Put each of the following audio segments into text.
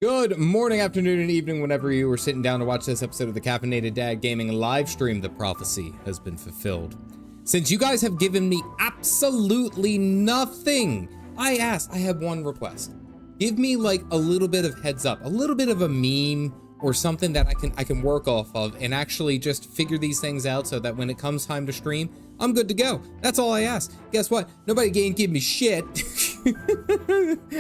Good morning, afternoon, and evening whenever you are sitting down to watch this episode of the Caffeinated Dad Gaming live stream. The prophecy has been fulfilled. Since you guys have given me absolutely nothing, I have one request. Give me like a little bit of heads up, a little bit of a meme or something that I can work off of and actually just figure these things out so that when it comes time to stream, I'm good to go. That's all I ask. Guess what? Nobody can give me shit.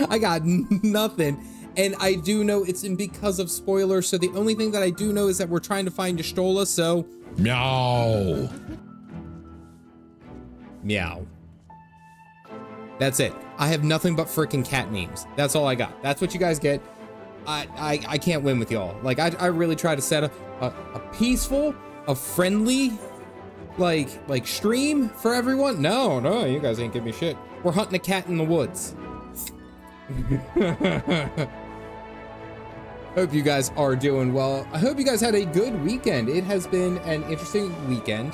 I got nothing. And I do know it's because of spoilers, so the only thing that I do know is that we're trying to find Y'shtola, so... Meow. Meow. That's it. I have nothing but freaking cat memes. That's all I got. That's what you guys get. I can't win with y'all. Like, I really try to set a peaceful, a friendly, like stream for everyone. No, you guys ain't give me shit. We're hunting a cat in the woods. Hope you guys are doing well. I hope you guys had a good weekend. It has been an interesting weekend.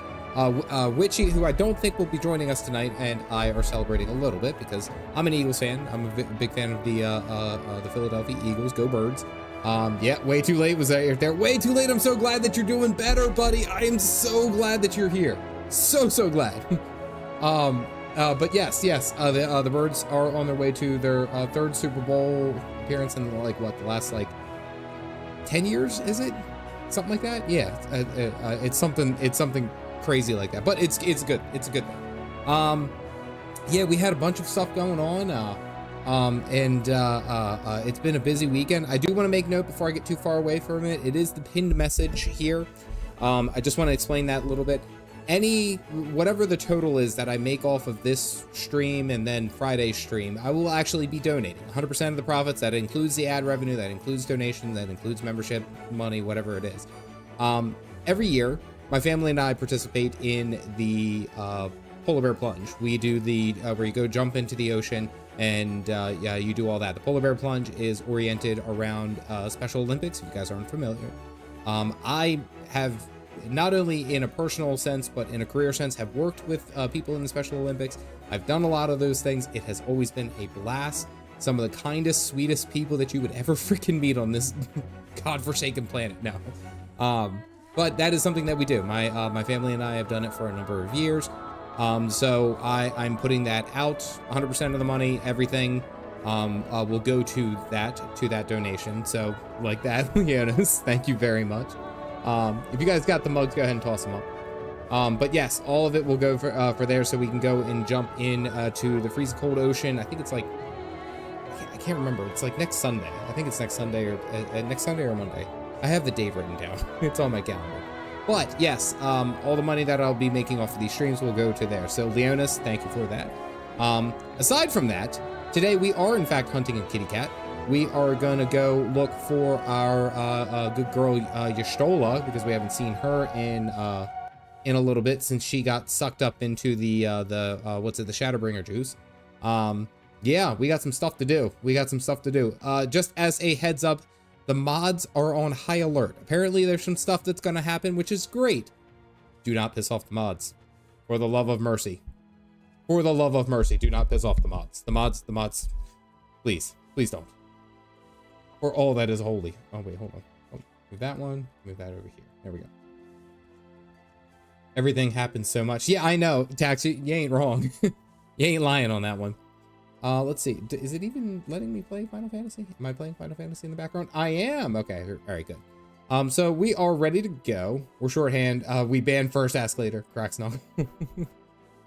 Witchy, who I don't think will be joining us tonight, and I are celebrating a little bit because I'm an Eagles fan. I'm a big fan of the Philadelphia Eagles. Go Birds. Yeah, way too late was there. Way too late. I'm so glad that you're doing better, buddy. I am so glad that you're here. So glad. But yes, the Birds are on their way to their third Super Bowl appearance in like what, the last like 10 years, is it? Something like that? Yeah, it's something crazy like that, but it's good. It's a good thing. Yeah, we had a bunch of stuff going on, it's been a busy weekend. I do want to make note before I get too far away from it. It is the pinned message here. I just want to explain that a little bit. Whatever the total is that I make off of this stream and then Friday's stream, I will actually be donating 100% of the profits. That includes the ad revenue, that includes donation, that includes membership money, whatever it is. Every year, my family and I participate in the polar bear plunge. We do the where you go jump into the ocean and yeah, you do all that. The polar bear plunge is oriented around Special Olympics, if you guys aren't familiar. I have, not only in a personal sense, but in a career sense, have worked with people in the Special Olympics. I've done a lot of those things. It has always been a blast. Some of the kindest, sweetest people that you would ever freaking meet on this godforsaken planet now. But that is something that we do. My family and I have done it for a number of years. So I'm putting that out. 100% of the money, everything, will go to that donation. So like that, Leonis, thank you very much. If you guys got the mugs, go ahead and toss them up. But yes, all of it will go for there, so we can go and jump in to the freezing cold ocean. I think it's like, I can't remember. It's like next Sunday. I think it's next Sunday or Monday. I have the date written down. It's on my calendar. But yes, all the money that I'll be making off of these streams will go to there. So Leonis, thank you for that. Aside from that, today we are in fact hunting a kitty cat. We are gonna go look for our good girl Y'shtola, because we haven't seen her in a little bit since she got sucked up into the Shadowbringer juice. Yeah, we got some stuff to do. Just as a heads up, the mods are on high alert. Apparently there's some stuff that's gonna happen, which is great. Do not piss off the mods. For the love of mercy. For the love of mercy, do not piss off the mods. The mods, please don't. For all that is holy. Oh wait, hold on. Move that one. Move that over here. There we go. Everything happens so much. Yeah, I know. Taxi, you ain't wrong. You ain't lying on that one. Let's see. Is it even letting me play Final Fantasy? Am I playing Final Fantasy in the background? I am. Okay. All right, good. So we are ready to go. We're shorthand. We ban first, ask later. Cracks no.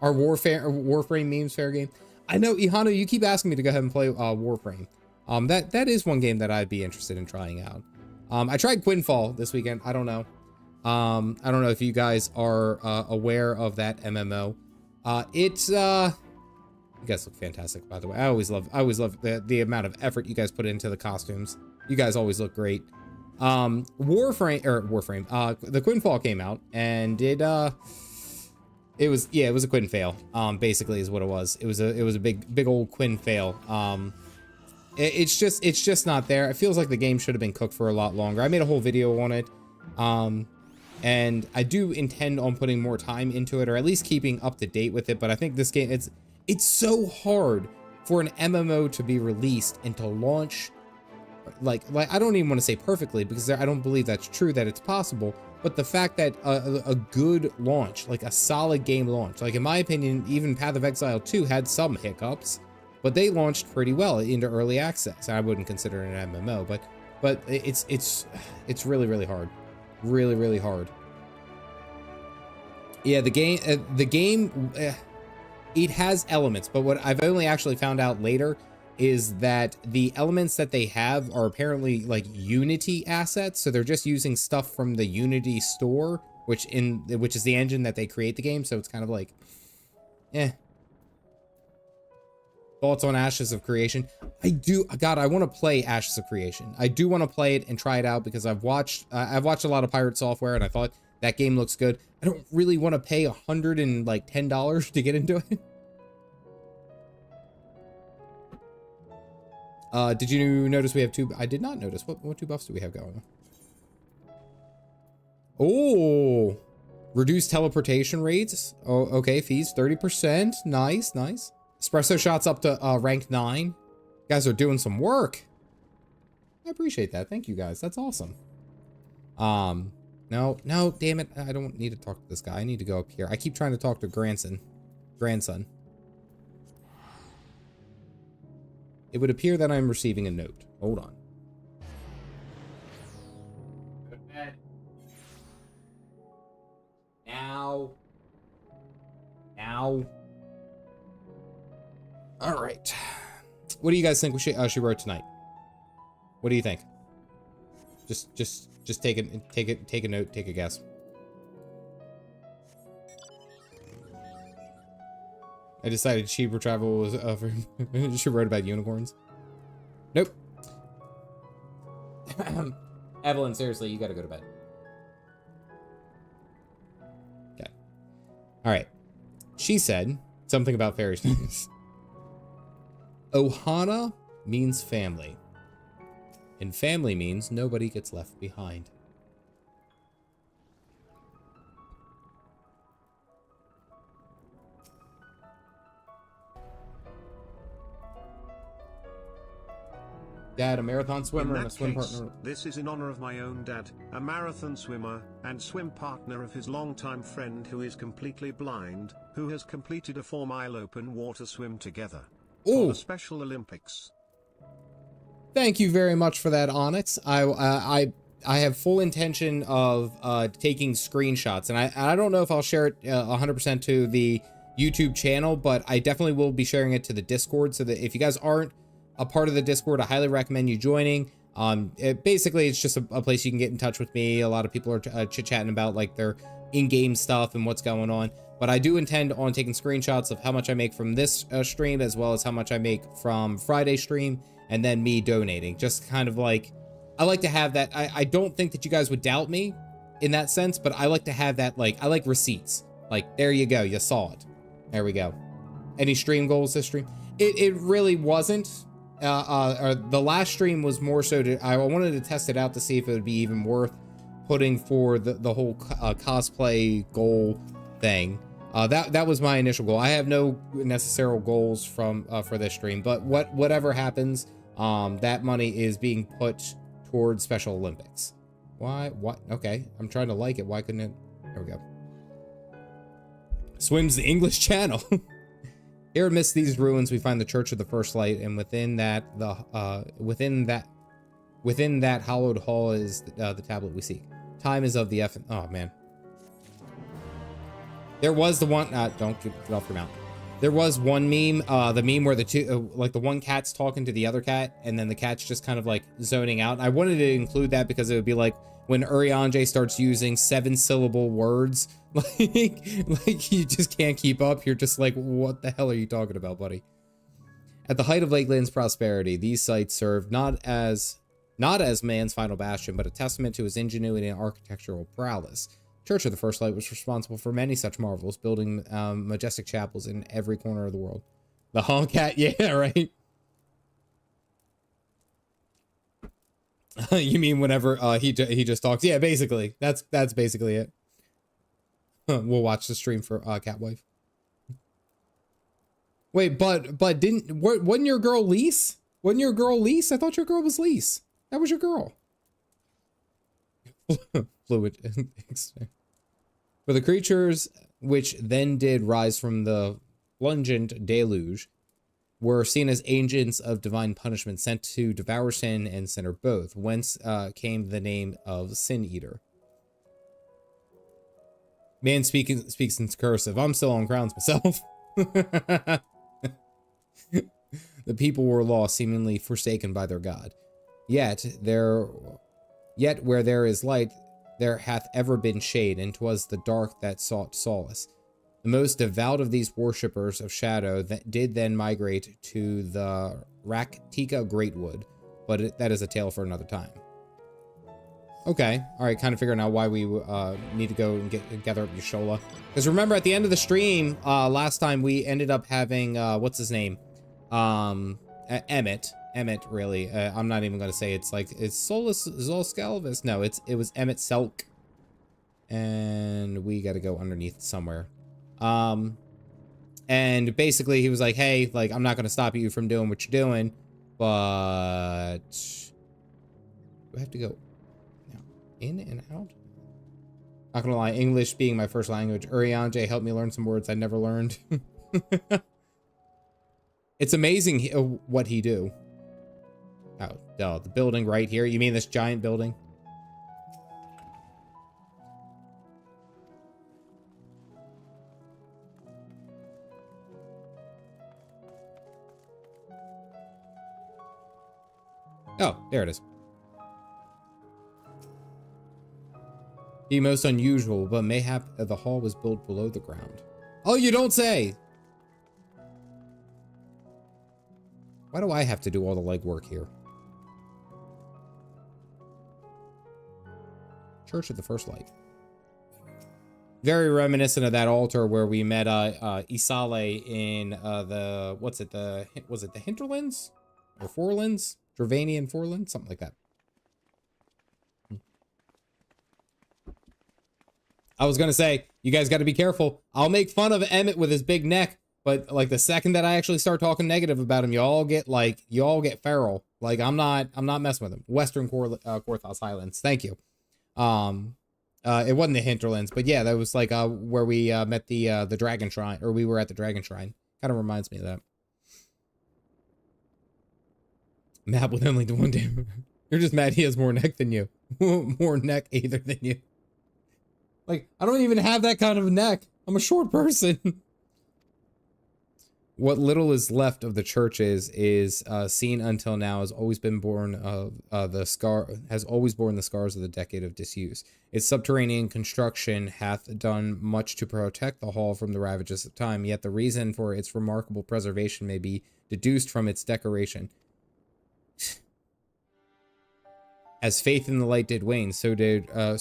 Our Warframe memes fair game. I know, Ihano, you keep asking me to go ahead and play Warframe. That is one game that I'd be interested in trying out. I tried Quinfall this weekend. I don't know. I don't know if you guys are aware of that MMO. You guys look fantastic, by the way. I always love the amount of effort you guys put into the costumes. You guys always look great. Warframe, the Quinfall came out, and it was a Quinn fail. Basically is what it was. It was a big old Quinn fail. It's just not there. It feels like the game should have been cooked for a lot longer. I made a whole video on it. And I do intend on putting more time into it, or at least keeping up to date with it. But I think this game, it's so hard for an MMO to be released and to launch like I don't even want to say perfectly, because I don't believe that's true, that it's possible. But the fact that a good launch, like a solid game launch, like in my opinion, even Path of Exile 2 had some hiccups, but they launched pretty well into early access. I wouldn't consider it an MMO, but it's really, really hard. Really, really hard. Yeah, the game, it has elements, but what I've only actually found out later is that the elements that they have are apparently like Unity assets. So they're just using stuff from the Unity store, which is the engine that they create the game. So it's kind of like, Thoughts on Ashes of Creation? I want to play Ashes of Creation. I do want to play it and try it out, because I've watched a lot of Pirate Software, and I thought that game looks good. I don't really want to pay $110 to get into it. Did you notice we have two? I did not notice. What two buffs do we have going on? Oh, reduced teleportation rates. Oh, okay. Fees 30%. Nice, nice. Espresso shots up to rank 9. You guys are doing some work. I appreciate that. Thank you guys. That's awesome. No, damn it. I don't need to talk to this guy. I need to go up here. I keep trying to talk to grandson. It would appear that I'm receiving a note. Hold on. Go to bed. Now. All right. What do you guys think she wrote tonight? What do you think? Just take a note, take a guess. I decided cheaper travel was she wrote about unicorns. Nope. Evelyn, seriously, you gotta go to bed. Okay. All right. She said something about fairies. Ohana means family, and family means nobody gets left behind. Dad, a marathon swimmer and a swim partner. This is in honor of my own dad, a marathon swimmer and swim partner of his longtime friend who is completely blind, who has completed a 4-mile open water swim together. For the Special Olympics. Thank you very much for that, Onyx. I have full intention of taking screenshots, and I don't know if I'll share it 100% to the YouTube channel, but I definitely will be sharing it to the Discord, so that if you guys aren't a part of the Discord, I highly recommend you joining. Basically, it's just a place you can get in touch with me. A lot of people are chit-chatting about like their in-game stuff and what's going on. But I do intend on taking screenshots of how much I make from this stream, as well as how much I make from Friday's stream, and then me donating. Just kind of like, I like to have that. I don't think that you guys would doubt me in that sense, but I like to have that, like, I like receipts. Like, there you go, you saw it. There we go. Any stream goals this stream? It really wasn't. The last stream was more so I wanted to test it out to see if it would be even worth putting for the whole cosplay goal thing. That was my initial goal. I have no necessary goals for this stream, but whatever happens, that money is being put towards Special Olympics. Why? What? Okay, I'm trying to like it. Why couldn't it? There we go. Swims the English Channel. Here amidst these ruins, we find the Church of the First Light, and within that hallowed hall is the tablet we seek. Time is of the oh man. There was the one. Don't get off your mount. There was one meme. The meme where the two, like the one cat's talking to the other cat, and then the cat's just kind of like zoning out. I wanted to include that because it would be like when Urianger starts using 7-syllable words, like you just can't keep up. You're just like, what the hell are you talking about, buddy? At the height of Lakeland's prosperity, these sites served not as man's final bastion, but a testament to his ingenuity and architectural prowess. Church of the First Light was responsible for many such marvels, building majestic chapels in every corner of the world. The honk cat, yeah, right. You mean whenever he just talks? Yeah, basically. That's basically it. We'll watch the stream for Catwife. Wait, but wasn't your girl Lise? Wasn't your girl Lise? I thought your girl was Lise. That was your girl. Fluid. For the creatures which then did rise from the plungent deluge were seen as agents of divine punishment sent to devour sin and sinner both, whence came the name of Sin Eater. Man speaks in cursive. I'm still on grounds myself. The people were lost, seemingly forsaken by their God. Yet where there is light, there hath ever been shade, and 'twas the dark that sought solace. The most devout of these worshippers of shadow that did then migrate to the Raktika Greatwood, but that is a tale for another time. Okay, all right, kind of figuring out why we need to go and gather up Y'shtola. Because remember, at the end of the stream, last time we ended up having, what's his name? Emet, really. I'm not even going to say it's like, it's Solus Zolskalvis. No, it was Emet-Selch. And we got to go underneath somewhere. And basically he was like, hey, like, I'm not going to stop you from doing what you're doing, but do I have to go in and out? Not gonna lie, English being my first language, Urianje helped me learn some words I never learned. It's amazing what he do. Oh, duh, the building right here. You mean this giant building? Oh, there it is. The most unusual, but mayhap the hall was built below the ground. Oh, you don't say! Why do I have to do all the legwork here? Church of the First Light. Very reminiscent of that altar where we met Isale in the, was it the Hinterlands? Or Forelands? Dravanian Forelands? Something like that. I was gonna say, you guys got to be careful. I'll make fun of Emmett with his big neck, but like the second that I actually start talking negative about him, y'all get feral. Like I'm not messing with him. Western Korthos Highlands. Thank you. It wasn't the Hinterlands, but yeah, that was like where we met the Dragon Shrine, or we were at the Dragon Shrine. Kind of reminds me of that. Map with only one damn. You're just mad he has more neck than you. More neck either than you. Like, I don't even have that kind of a neck. I'm a short person. What little is left of the churches is seen until now has always been born of the scars of the decade of disuse. Its subterranean construction hath done much to protect the hall from the ravages of time, yet the reason for its remarkable preservation may be deduced from its decoration. As faith in the light did wane, so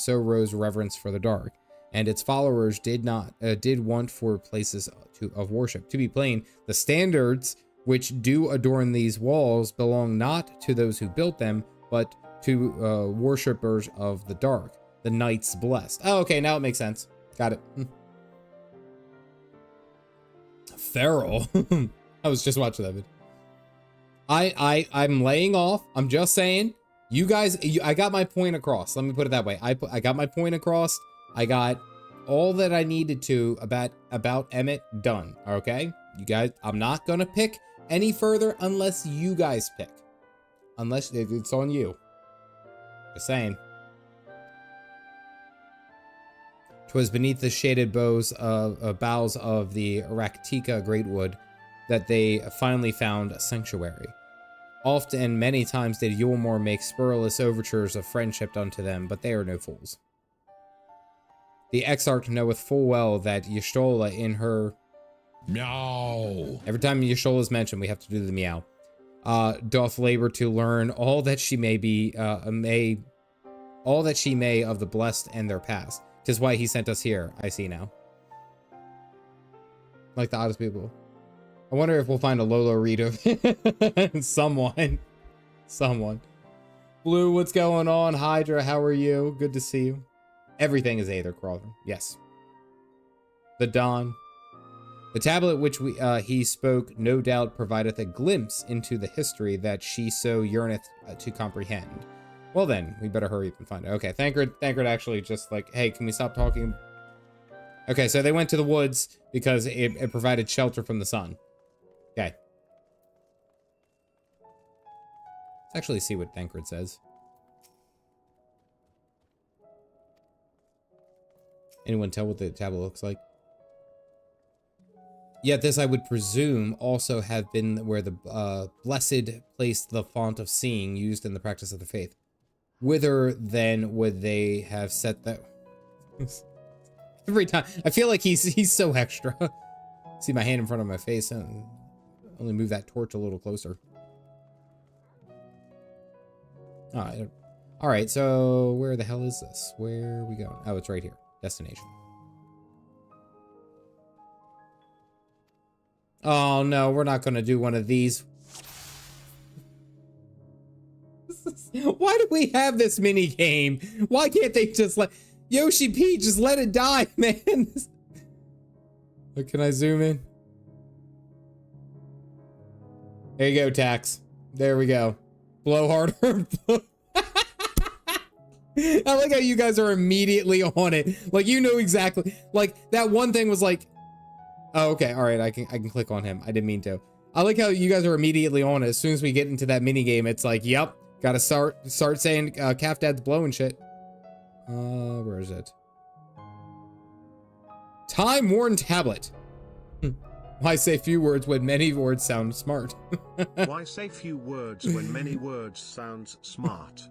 rose reverence for the dark, and its followers did want for places of worship. To be plain, the standards which do adorn these walls belong not to those who built them, but to worshippers of the dark, the knights blessed. Oh, okay, now it makes sense. Got it. Feral. I was just watching that video. I'm laying off. I'm just saying. You guys, I got my point across. Let me put it that way. I got my point across. I got all that I needed to about Emmett done. Okay, you guys. I'm not gonna pick any further unless you guys pick. Unless it's on you. Just saying. 'Twas beneath the shaded boughs of the Raktika Greatwood that they finally found a sanctuary. Oft and many times did Yulmore make spurless overtures of friendship unto them, but they are no fools. The Exarch knoweth full well that Y'shtola in her... Meow. Every time Y'shtola is mentioned, we have to do the meow. Doth labor to learn all that she may of the blessed and their past. 'Tis why he sent us here, I see now. Like the oddest people. I wonder if we'll find a Lolo Rito. Someone. Blue, what's going on? Hydra, how are you? Good to see you. Everything is Aether Crawler. Yes. The Dawn. The tablet which he spoke no doubt provideth a glimpse into the history that she so yearneth to comprehend. Well then, we better hurry up and find it. Okay, Thancred actually just like, hey, can we stop talking? Okay, so they went to the woods because it provided shelter from the sun. Okay. Let's actually see what Thancred says. Anyone tell what the tablet looks like? Yet this, I would presume, also have been where the blessed placed the font of seeing used in the practice of the faith. Whither, then, would they have set that? Every time. I feel like he's so extra. See my hand in front of my face and only move that torch a little closer. All right, so where the hell is this? Where are we going? Oh, it's right here. Destination. Oh no, we're not gonna do one of these. Why do we have this mini game? Why can't they just let Yoshi P just let it die, man? Can I zoom in? There you go, Tax. There we go. Blow harder. I like how you guys are immediately on it. Like, you know exactly. Like, that one thing was like, oh, okay, all right, I can click on him. I didn't mean to. I like how you guys are immediately on it. As soon as we get into that mini game, it's like, yep, gotta start saying Calf Dad's blowing shit. Where is it? Time-worn tablet. Why say few words when many words sound smart? Why say few words when many words sound smart?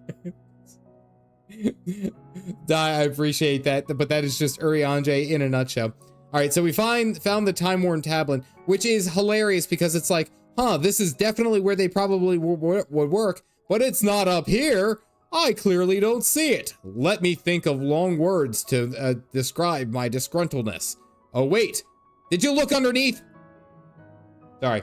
I appreciate that, but that is just Urianjay in a nutshell. All right, so we found the time-worn tablet, which is hilarious because it's like, huh, this is definitely where they probably would work, but it's not up here. I clearly don't see it. Let me think of long words to describe my disgruntledness. Oh, wait. Did you look underneath? Sorry.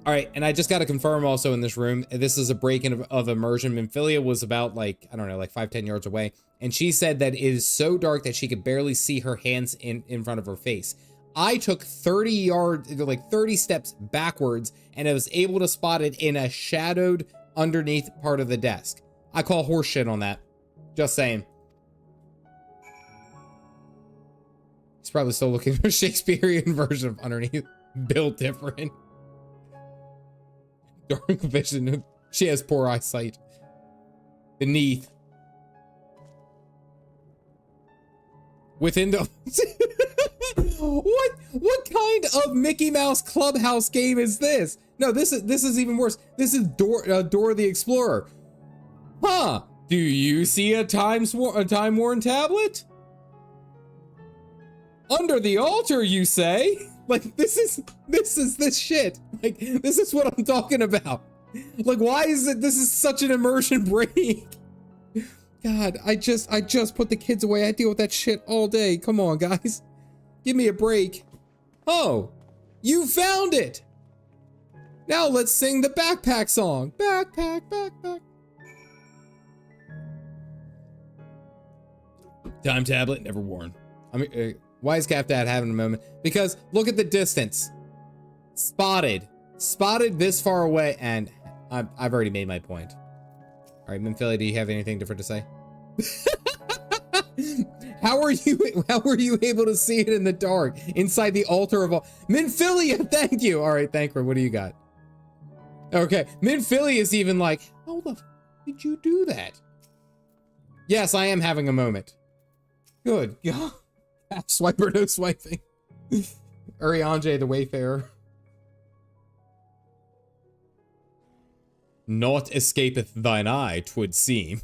All right, and I just got to confirm also in this room, this is a break-in of immersion. Minfilia was about like, I don't know, like 5-10 yards away. And she said that it is so dark that she could barely see her hands in front of her face. I took 30 steps backwards and I was able to spot it in a shadowed underneath part of the desk. I call horseshit on that. Just saying. He's probably still looking for a Shakespearean version of underneath. Built different. Dark vision. She has poor eyesight. Beneath. Within the... What kind of Mickey Mouse Clubhouse game is this? No, this is even worse. This is Dora the Explorer. Huh? Do you see a time-worn tablet? Under the altar, you say? Like, this is this shit. Like, this is what I'm talking about. Like, why is it this is such an immersion break? God, I just put the kids away. I deal with that shit all day. Come on, guys. Give me a break. Oh, you found it. Now let's sing the backpack song. Backpack, backpack. Time tablet, never worn. I mean, why is Calf Dad having a moment? Because look at the distance. Spotted this far away, and I've already made my point. All right, Minfilia, do you have anything different to say? How are you able to see it in the dark inside the altar of all? Minfilia, thank you. All right, Thancred, what do you got? Okay, Minfilia is even like, how the f did you do that? Yes, I am having a moment. Good God. Swiper, no swiping. Urianjay the Wayfarer. Naught escapeth thine eye, 'twould seem.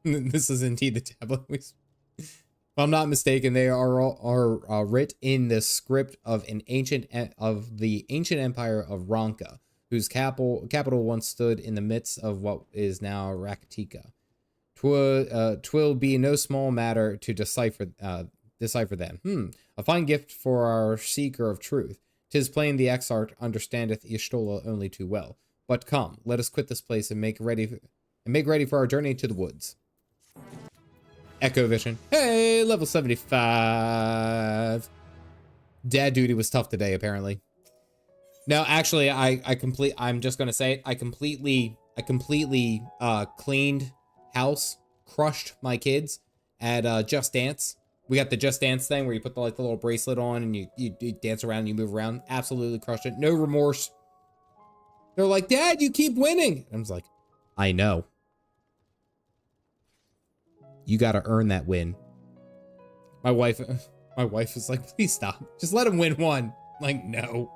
This is indeed the tablet. If I'm not mistaken, they are writ in the script of the ancient empire of Ronka, whose capital once stood in the midst of what is now Raktika. 'Twill be no small matter to decipher them. A fine gift for our seeker of truth. 'Tis plain the exarch understandeth Y'shtola only too well. But come, let us quit this place and make ready for our journey to the woods. Echo Vision. Hey, level 75. Dad duty was tough today, apparently. No, actually, I'm just gonna say it. I completely cleaned house, crushed my kids at Just Dance. We got the Just Dance thing where you put the little bracelet on and you dance around and you move around. Absolutely crushed it. No remorse. They're like, Dad, you keep winning. I was like, I know. You got to earn that win. My wife is like, please stop. Just let him win one. I'm like, no.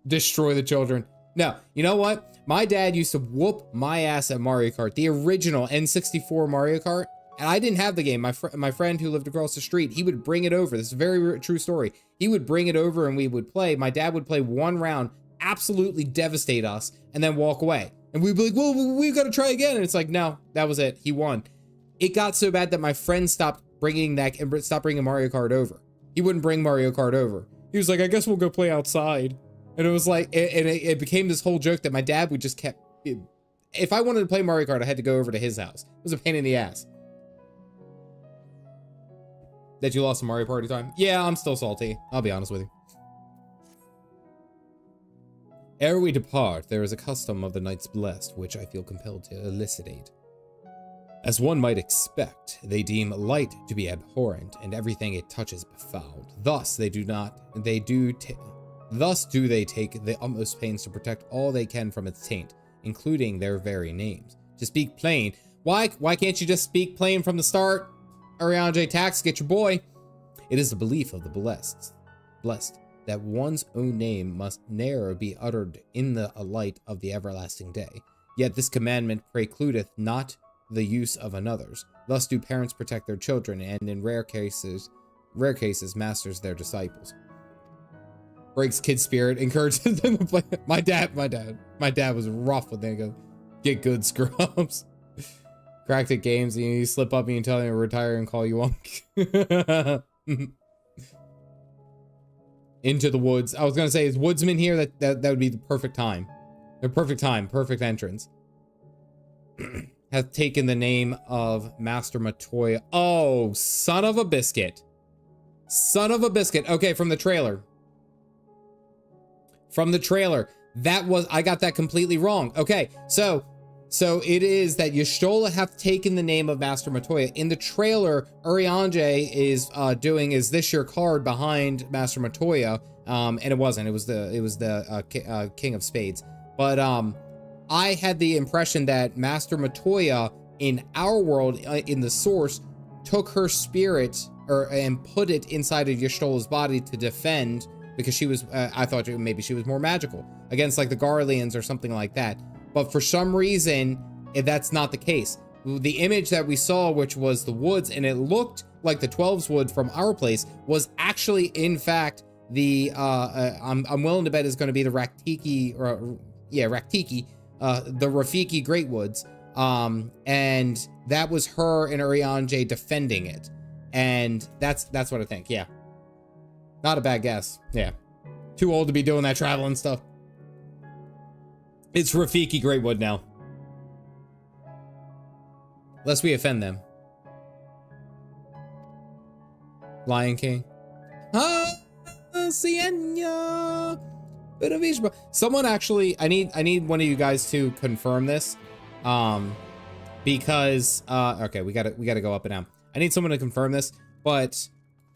Destroy the children. No, you know what? My dad used to whoop my ass at Mario Kart, the original N64 Mario Kart. And I didn't have the game. My friend who lived across the street, he would bring it over. This is a very true story. He would bring it over and we would play. My dad would play one round, absolutely devastate us, and then walk away. And we'd be like, well, we've got to try again. And it's like, no, that was it. He won. It got so bad that my friend stopped bringing Mario Kart over. He wouldn't bring Mario Kart over. He was like, I guess we'll go play outside. And it was like, it became this whole joke that my dad would just if I wanted to play Mario Kart, I had to go over to his house. It was a pain in the ass. That you lost a Mario Party time? Yeah, I'm still salty. I'll be honest with you. Ere we depart, there is a custom of the Knights Blessed, which I feel compelled to elucidate. As one might expect, they deem light to be abhorrent, and everything it touches befouled. Thus, they do they take the utmost pains to protect all they can from its taint, including their very names. To speak plain, why can't you just speak plain from the start? Ariane Tax, get your boy. It is the belief of the blessed, that one's own name must ne'er be uttered in the light of the everlasting day. Yet this commandment precludeth not the use of another's. Thus do parents protect their children, and in rare cases, masters their disciples. Breaks kid spirit, encourages them to play. My dad was rough when they go, get good scrubs. Cracked at games, and you slip up and you tell them to retire and call you Unc. Into the woods. I was gonna say, is Woodsman here? That would be the perfect time. The perfect time, perfect entrance. Hath taken the name of Master Matoya. Oh, son of a biscuit. Son of a biscuit. Okay, from the trailer. I got that completely wrong. Okay, so it is that Y'shtola hath taken the name of Master Matoya. In the trailer, Urianger is doing is this your card behind Master Matoya, and it wasn't. It was the King of Spades. But I had the impression that Master Matoya in our world, in the source, took her spirit and put it inside of Y'shtola's body to defend, because she was. I thought maybe she was more magical against like the Garleans or something like that. But for some reason, that's not the case. The image that we saw, which was the woods, and it looked like the 12's wood from our place, was actually, in fact, the, I'm willing to bet is going to be the Raktika, the Rafiki Greatwoods. And that was her and Urianger defending it. And that's what I think, yeah. Not a bad guess, yeah. Too old to be doing that traveling stuff. It's Rafiki Greatwood now. Lest we offend them. Lion King. Someone actually, I need one of you guys to confirm this. Because okay, we gotta go up and down. I need someone to confirm this, but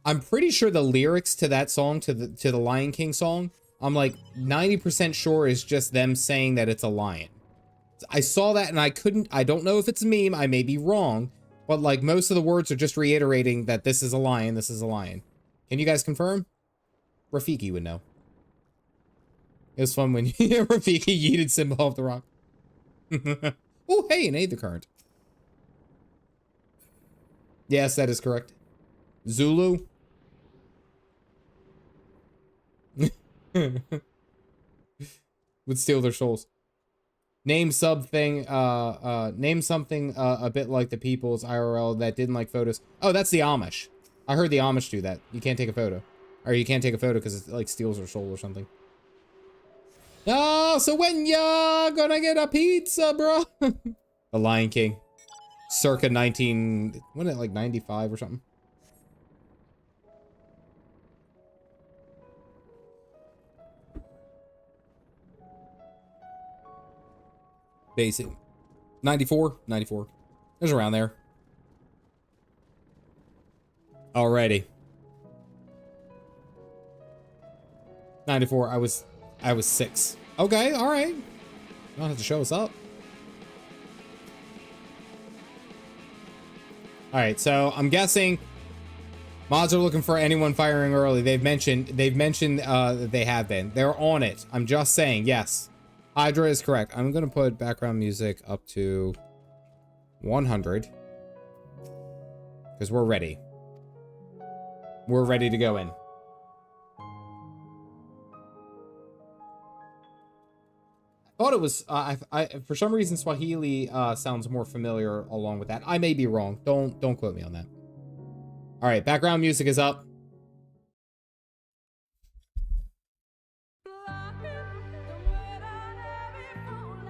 I'm pretty sure the lyrics to that song, to the Lion King song, I'm like 90% sure is just them saying that it's a lion. I saw that and I don't know if it's a meme, I may be wrong, but like most of the words are just reiterating that this is a lion, this is a lion. Can you guys confirm? Rafiki would know. It was fun when Rafiki yeeted Simba off the rock. Oh, hey, an Aether Current. Yes, that is correct. Zulu. Would steal their souls. Name something a bit like the people's IRL that didn't like photos. Oh, that's the Amish. I heard the Amish do that. You can't take a photo. Or you can't take a photo because it like steals their soul or something. Oh, so when ya gonna get a pizza, bro? The Lion King. Circa 19, wasn't it like 95 or something? Basic. 94? 94. It was around there. Alrighty. 94. I was 6. Okay, alright. You don't have to show us up. Alright, so I'm guessing mods are looking for anyone firing early. They've mentioned that they have been. They're on it. I'm just saying, yes. Hydra is correct. I'm gonna put background music up to 100. Because we're ready. We're ready to go in. I thought it was, for some reason, Swahili sounds more familiar along with that. I may be wrong. Don't quote me on that. All right, background music is up.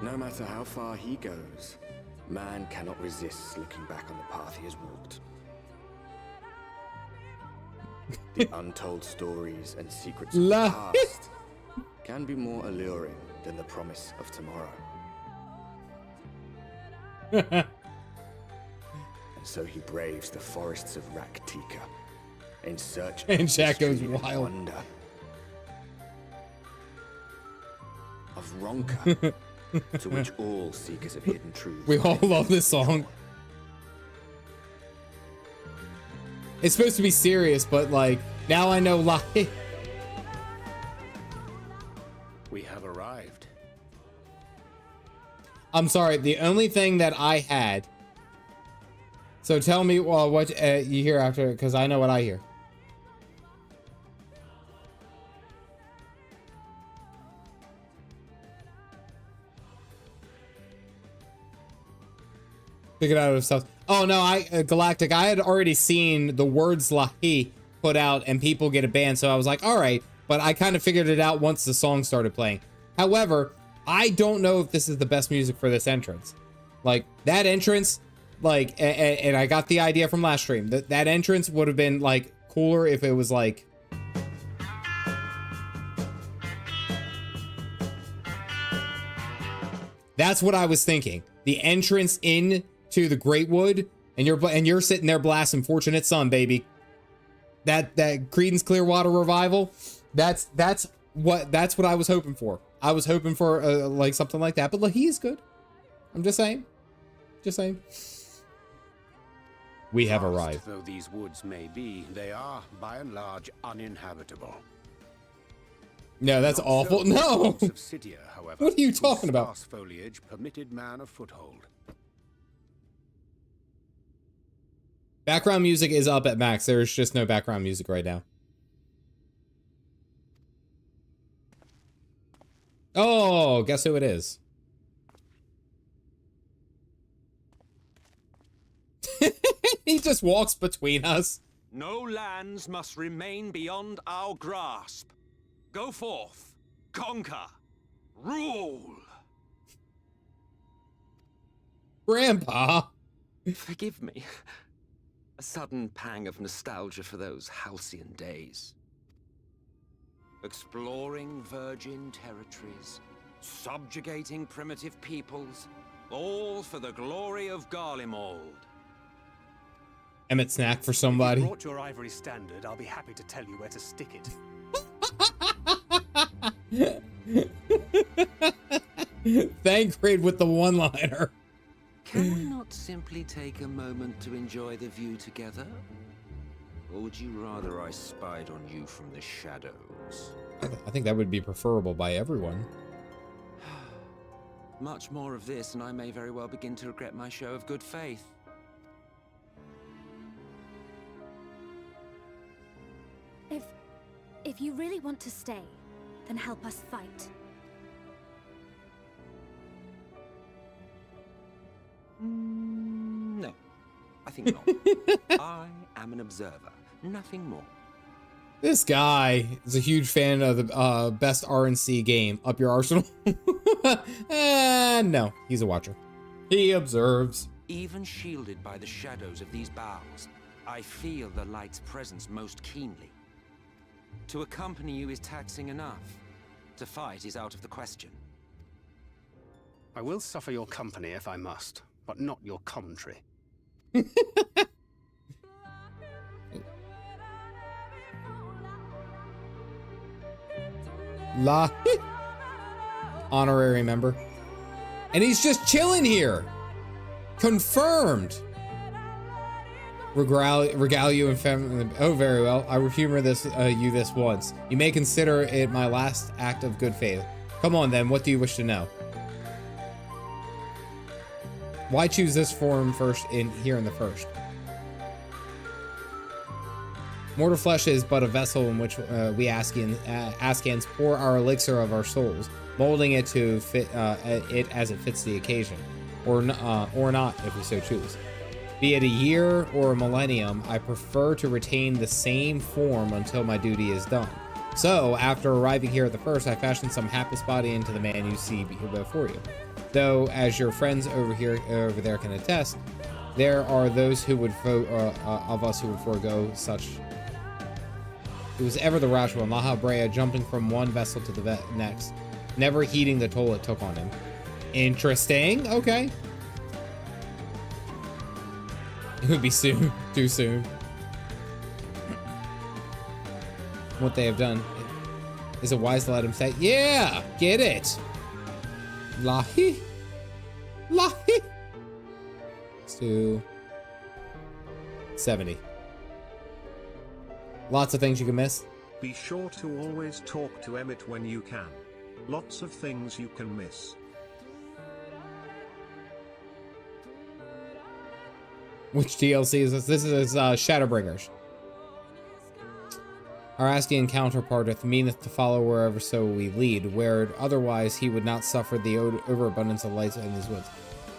No matter how far he goes, man cannot resist looking back on the path he has walked. The untold stories and secrets of the past can be more alluring than the promise of tomorrow. And so he braves the forests of Raktika in search of And Jack goes mystery and wild. wonder. Of Ronka, to which all seekers of hidden truths. We all love this song. It's supposed to be serious, but like, now I know lie. We have arrived. I'm sorry, the only thing that I had. So tell me what you hear after, because I know what I hear. Pick it out of stuff. Oh no, Galactic. I had already seen the words Lahi put out and people get a ban, so I was like, all right. But I kind of figured it out once the song started playing. However, I don't know if this is the best music for this entrance. Like that entrance, like, and I got the idea from last stream. That entrance would have been like cooler if it was like. That's what I was thinking. The entrance in to the Greatwood, and you're sitting there blasting "Fortunate Son," baby. That Creedence Clearwater Revival. That's what I was hoping for. I was hoping for like something like that. But look, he's good. I'm just saying. Just saying. We have arrived. Though these woods may be, they are by and large uninhabitable. No, that's awful. No. However, What are you talking about? Sparse foliage permitted man a foothold. Background music is up at max. There's just no background music right now. Oh, guess who it is? He just walks between us. No lands must remain beyond our grasp. Go forth, conquer, rule. Grandpa. Forgive me. A sudden pang of nostalgia for those halcyon days. Exploring virgin territories, subjugating primitive peoples, all for the glory of Garlemald. Emmett snack for If somebody. you brought your ivory standard, I'll be happy to tell you where to stick it. Thank Great with the one-liner. Can we not simply take a moment to enjoy the view together? Or would you rather I spied on you from the shadows? I think that would be preferable by everyone. Much more of this, and I may very well begin to regret my show of good faith. If you really want to stay, then help us fight. No, I think not. I am an observer, nothing more. This guy is a huge fan of the best RNC game, Up Your Arsenal. No, he's a watcher. He observes. Even shielded by the shadows of these boughs, I feel the light's presence most keenly. To accompany you is taxing enough. To fight is out of the question. I will suffer your company if I must, but not your commentary. La honorary member. And he's just chilling here. Confirmed. Regale you and family. Oh, very well. I will humor you this once. You may consider it my last act of good faith. Come on then, what do you wish to know? Why choose this form first here in the first? Mortal flesh is but a vessel in which we Askans pour our elixir of our souls, molding it to fit it as it fits the occasion, or not if we so choose. Be it a year or a millennium, I prefer to retain the same form until my duty is done. So, after arriving here at the first, I fashioned some hapless body into the man you see before you. Though, as your friends over there can attest, there are those who would of us who would forego such. It was ever the rash one, Laha Brea, jumping from one vessel to the next, never heeding the toll it took on him. Interesting. Okay. It would be soon. Too soon. What they have done. Is it wise to let him say, yeah, get it. Lahi. Lahi. Let's do 70. Lots of things you can miss. Be sure to always talk to Emmett when you can. Lots of things you can miss. Which DLC is this? This is Shadowbringers. Our Askian counterpart meaneth to follow wherever so we lead, where otherwise he would not suffer the overabundance of light in his woods.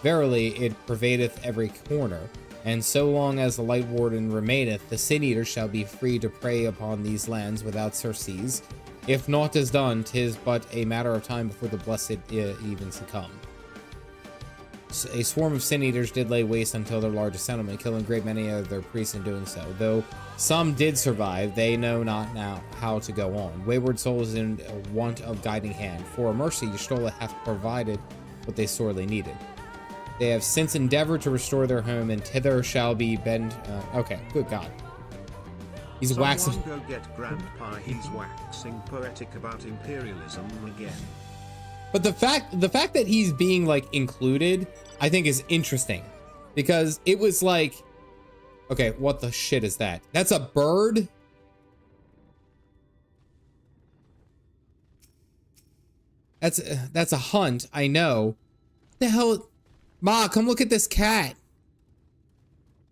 Verily, it pervadeth every corner, and so long as the Light Warden remaineth, the Sin-Eaters shall be free to prey upon these lands without surcease. If naught is done, 'tis but a matter of time before the blessed even succumb. A swarm of Sin-Eaters did lay waste until their largest settlement, killing a great many of their priests in doing so. Though some did survive, they know not now how to go on. Wayward souls in want of guiding hand. For mercy, Y'shtola hath provided what they sorely needed. They have since endeavored to restore their home, and thither shall be bend. Okay, good God. He's waxing. Go get Grandpa. He's waxing poetic about imperialism again. But the fact that he's being like included, I think is interesting, because it was like, okay, what the shit is that? That's a bird? That's a hunt, I know. What the hell? Ma, come look at this cat.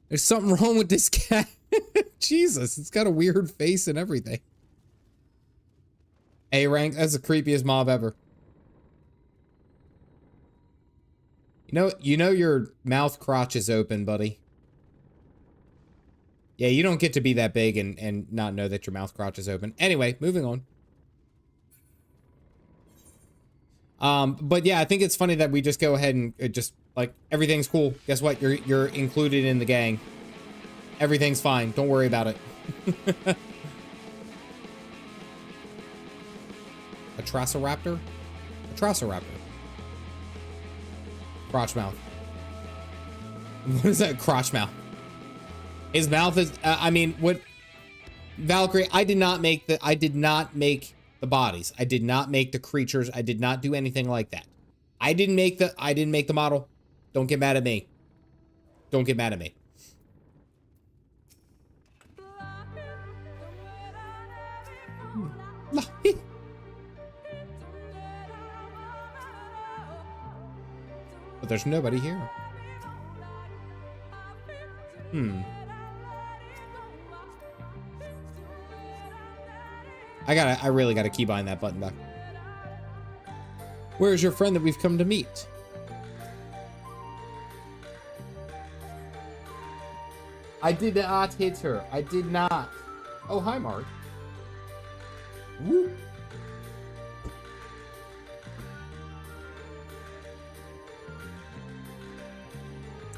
There's something wrong with this cat. Jesus, it's got a weird face and everything. A rank, that's the creepiest mob ever. You know your mouth crotch is open, buddy. Yeah, you don't get to be that big and not know that your mouth crotch is open. Anyway, moving on. But yeah, I think it's funny that we just go ahead and just like everything's cool. Guess what? You're included in the gang. Everything's fine. Don't worry about it. A Traceraptor? A Traceraptor. Crotch mouth. What is that? Crotch mouth. His mouth is, I mean, what, Valkyrie, I did not make the bodies. I did not make the creatures. I did not do anything like that. I didn't make the model. Don't get mad at me. Don't get mad at me. But there's nobody here. I really gotta keybind that button back. Where is your friend that we've come to meet? I did not hit her. I did not. Oh, hi, Mark. Woo.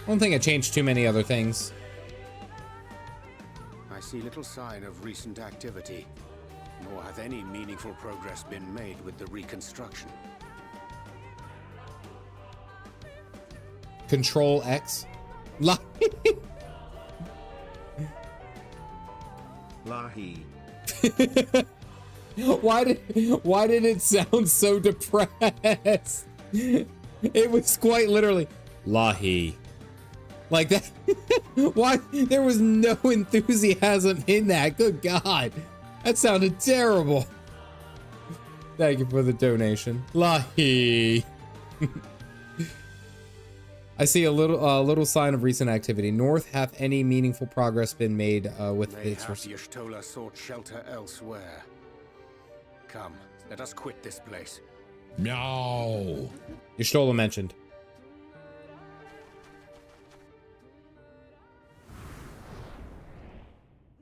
I don't think I changed too many other things. I see little sign of recent activity, nor has any meaningful progress been made with the reconstruction. Control X. Lahi. Why did it sound so depressed? It was quite literally Lahi. Like that. Why? There was no enthusiasm in that. Good God. That sounded terrible. Thank you for the donation. Lahi. I see a little sign of recent activity. North, have any meaningful progress been made with its... Y'shtola sought shelter elsewhere. Come, let us quit this place. No. Y'shtola mentioned.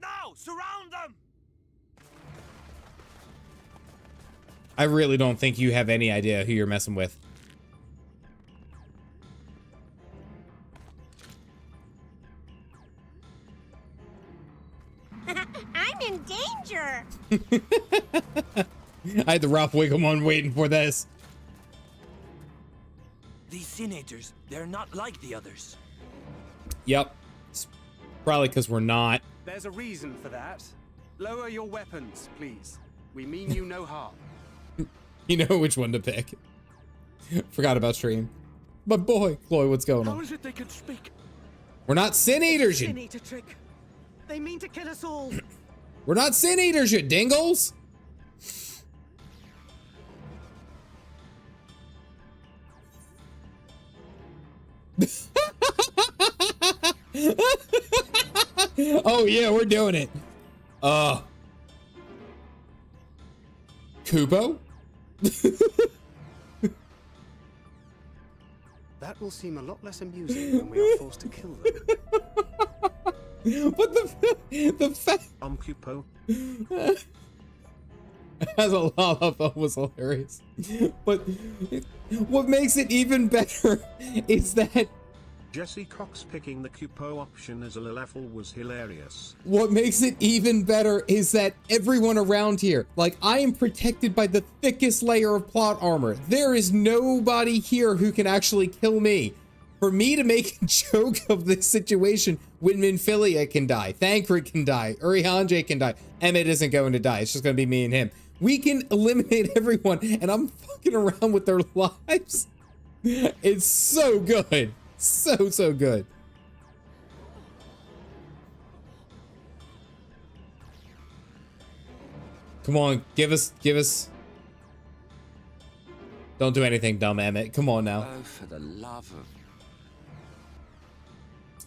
Now, surround them! I really don't think you have any idea who you're messing with. I'm in danger! I had the Ralph Wiggum one waiting for this. These Senators, they're not like the others. Yep. It's probably because we're not. There's a reason for that. Lower your weapons, please. We mean you no harm. You know which one to pick. Forgot about stream. But boy, Chloe, what's going on? How is it they can speak? We're not Sin Eaters, you... Sin Eater trick. They mean to kill us all. We're not Sin Eaters, you dingles! Oh yeah, we're doing it. Kubo? That will seem a lot less amusing when we are forced to kill them. But the fact Kupo. as a lollipop was hilarious. But what makes it even better is that Jesse Cox picking the Kupo option as a level was hilarious. what makes it even better is that everyone around here, like, I am protected by the thickest layer of plot armor. There is nobody here who can actually kill me. For me to make a joke of this situation, when Minfilia can die, Thancred can die, Urihanje can die, Emmett isn't going to die. It's just going to be me and him. We can eliminate everyone, and I'm fucking around with their lives. It's so good. So good. Come on, give us. Don't do anything dumb, Emmett. Come on now. Oh, for the love of...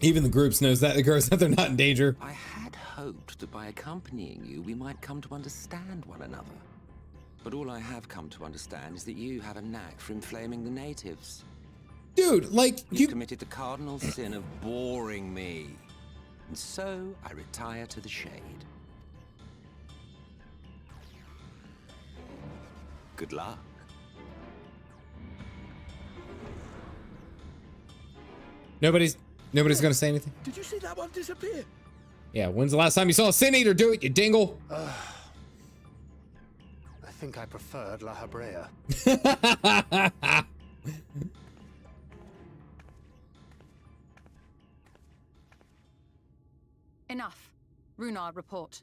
Even the groups knows that they're not in danger. I had hoped that by accompanying you, we might come to understand one another. But all I have come to understand is that you have a knack for inflaming the natives. Dude, like, You've committed the cardinal sin of boring me. And so I retire to the shade. Good luck. Nobody's gonna say anything. Did you see that one disappear? Yeah, when's the last time you saw a Sin Eater do it, you dingle? I think I preferred La Habrea. Enough. Runar, report.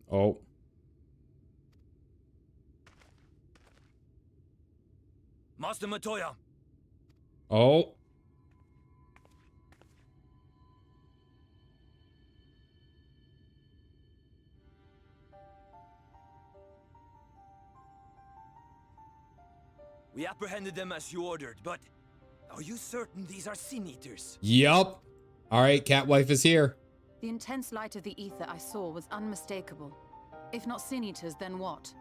Oh. Master Matoya. Oh. We apprehended them as you ordered, but are you certain these are Sin Eaters? Yup. All right, Catwife is here. The intense light of the ether I saw was unmistakable. If not Sin Eaters, then what?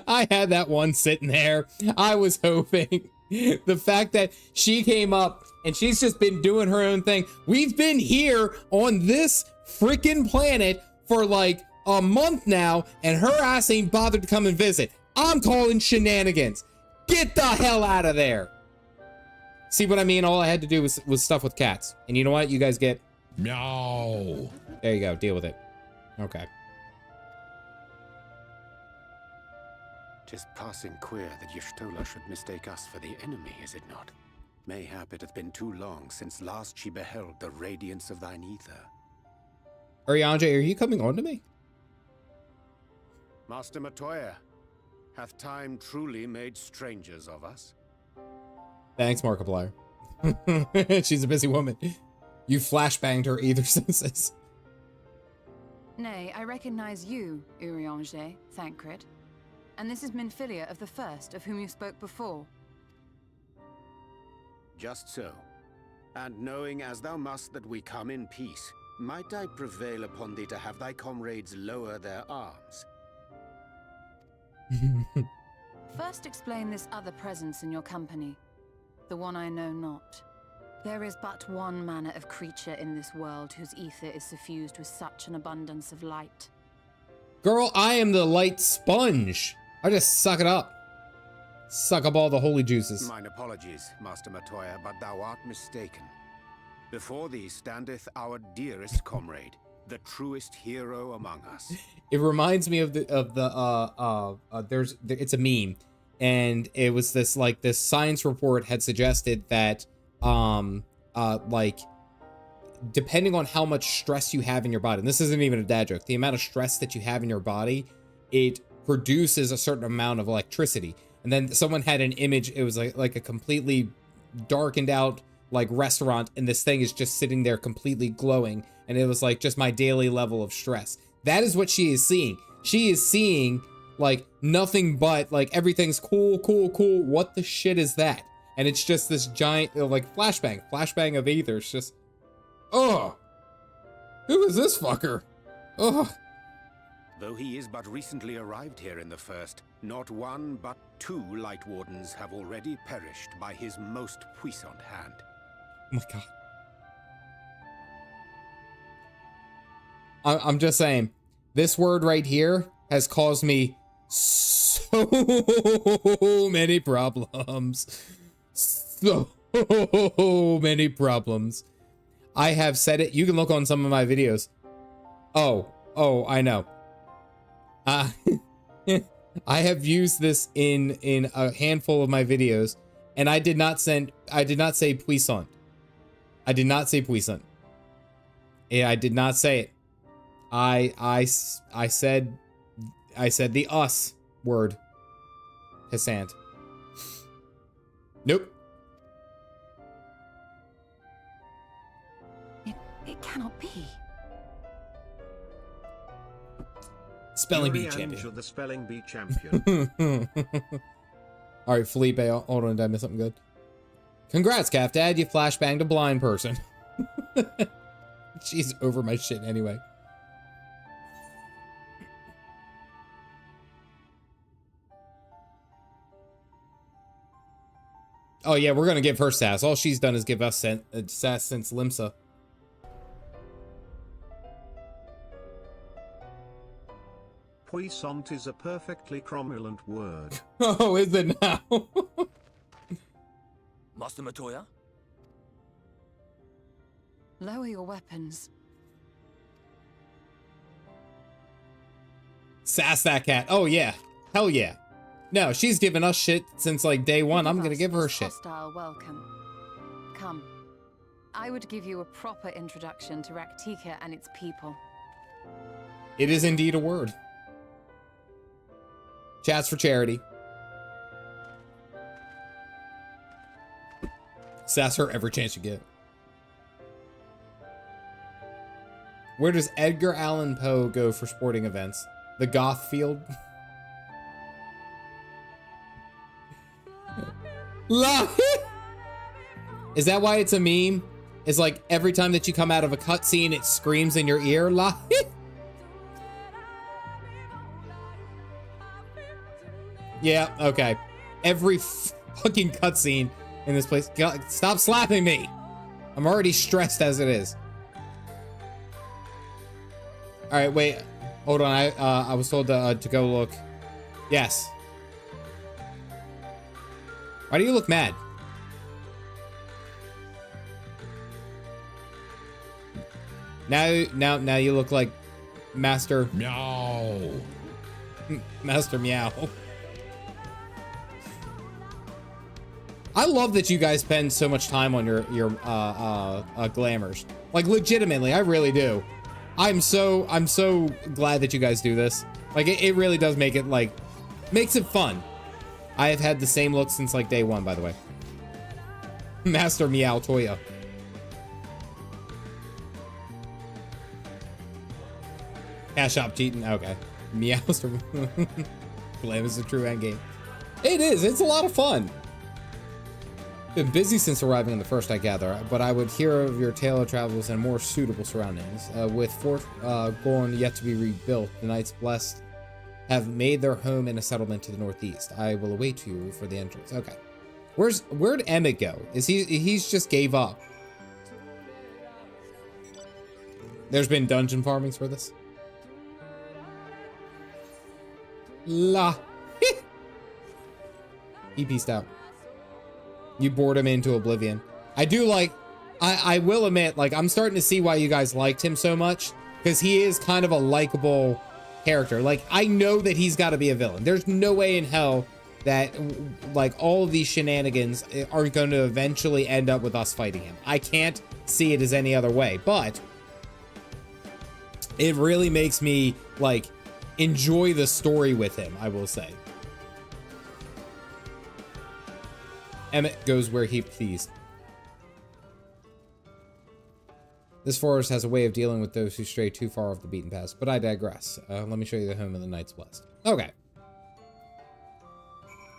I had that one sitting there. I was hoping. The fact that she came up and she's just been doing her own thing. We've been here on this freaking planet for like a month now, and her ass ain't bothered to come and visit. I'm calling shenanigans. Get the hell out of there. See what I mean? All I had to do was stuff with cats. And you know what? You guys get Meow. There you go. Deal with it. Okay. Tis passing queer that Y'shtola should mistake us for the enemy, is it not? Mayhap it hath been too long since last she beheld the radiance of thine ether. Arianje, are you coming on to me? Master Matoya, hath time truly made strangers of us? Thanks, Markiplier. She's a busy woman. You flashbanged her either senses. Nay, I recognize you, Urianger, Thancred. And this is Minfilia of the First, of whom you spoke before. Just so. And knowing as thou must that we come in peace, might I prevail upon thee to have thy comrades lower their arms? First explain this other presence in your company, the one I know not. There is but one manner of creature in this world whose ether is suffused with such an abundance of light. Girl, I am the light sponge. I just suck it up. Suck up all the holy juices. Mine apologies, Master Matoya, but thou art mistaken. Before thee standeth our dearest comrade, the truest hero among us. It reminds me of it's a meme, and it was this science report had suggested that like depending on how much stress you have in your body, and this isn't even a dad joke, the amount of stress that you have in your body, it produces a certain amount of electricity. And then someone had an image, it was like a completely darkened out like restaurant, and this thing is just sitting there completely glowing, and it was like just my daily level of stress. That is what she is seeing. She is seeing like nothing but like everything's cool. What the shit is that? And it's just this giant like flashbang of Aether. It's just, oh, who is this fucker? Oh. Though he is but recently arrived here in the First, not one but 2 Light Wardens have already perished by his most puissant hand. Oh my god. I'm just saying, this word right here has caused me so many problems. So many problems. I have said it. You can look on some of my videos. Oh, I know. I have used this in a handful of my videos, and I did not say puissant. I did not say puissant. Yeah, I did not say it. I said the us word. Hissant. Nope. It cannot be. Spelling bee champion. The spelling bee champion. All right, Felipe, hold on, did I miss something good? Congrats, Calf Dad, you flashbanged a blind person. She's over my shit anyway. Oh yeah, we're gonna give her sass. All she's done is give us sass since Limsa. Puissant is a perfectly cromulent word. Oh, is it now? Master Matoya? Lower your weapons. Sass that cat. Oh yeah. Hell yeah. No, she's given us shit since like day one. I'm gonna give her shit. Hostile welcome. Come. I would give you a proper introduction to Raktika and its people. It is indeed a word. Chats for charity. Sass her every chance you get. Where does Edgar Allan Poe go for sporting events? The Goth Field? Is that why it's a meme? It's like every time that you come out of a cutscene, it screams in your ear. Yeah, okay. Every fucking cutscene in this place. God, stop slapping me. I'm already stressed as it is. All right, wait. Hold on. I was told to go look. Yes. Why do you look mad? Now you look like Master Meow. Master Meow. I love that you guys spend so much time on your glamours. Like, legitimately, I really do. I'm so glad that you guys do this. Like, it really does make it, like, makes it fun. I have had the same look since, like, day one, by the way. Master Meow Toya. Cash Shop cheating. Okay. Meowster. Glam is the true endgame. It is. It's a lot of fun. Been busy since arriving on the first, I gather, but I would hear of your tale of travels in more suitable surroundings. With Fort Gorn yet to be rebuilt, the Knights Blessed have made their home in a settlement to the northeast. I will await you for the entrance. Okay. Where'd Emmett go? He's just gave up. There's been dungeon farmings for this. La. He pieced out. You bored him into oblivion. I do like, I will admit, like, I'm starting to see why you guys liked him so much, because he is kind of a likable character. Like, I know that he's got to be a villain. There's no way in hell that, like, all of these shenanigans aren't going to eventually end up with us fighting him. I can't see it as any other way, but it really makes me, like, enjoy the story with him, I will say. Emmett goes where he pleased. This forest has a way of dealing with those who stray too far off the beaten path, but I digress. Let me show you the home of the Knights Blessed. Okay.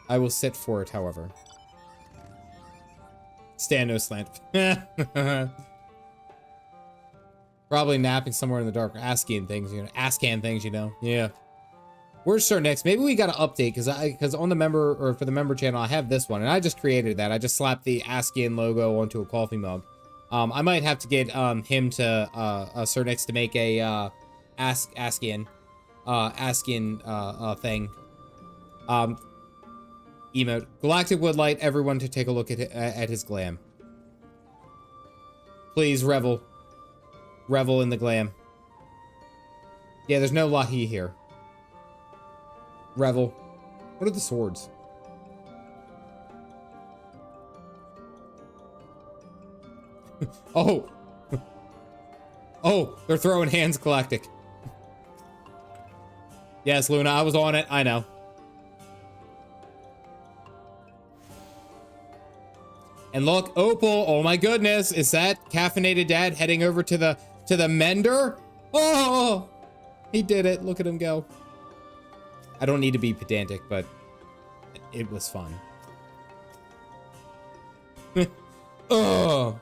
I will sit for it, however. Stand no slant. Probably napping somewhere in the dark, asking things, you know, asking things, you know. Yeah. Where's Sir Next? Maybe we got to update because on the member or for the member channel, I have this one and I just created that. I just slapped the Askian logo onto a coffee mug. I might have to get him to Sir Next to make a Askian thing. Emote. Galactic would like everyone to take a look at his glam. Please revel in the glam. Yeah, there's no Lahi here. Revel. What are the swords? Oh. Oh, they're throwing hands, Galactic. Yes, Luna, I was on it. I know. And look, Opal. Oh my goodness. Is that Caffeinated Dad heading over to the mender? Oh, he did it. Look at him go. I don't need to be pedantic, but it was fun. Oh.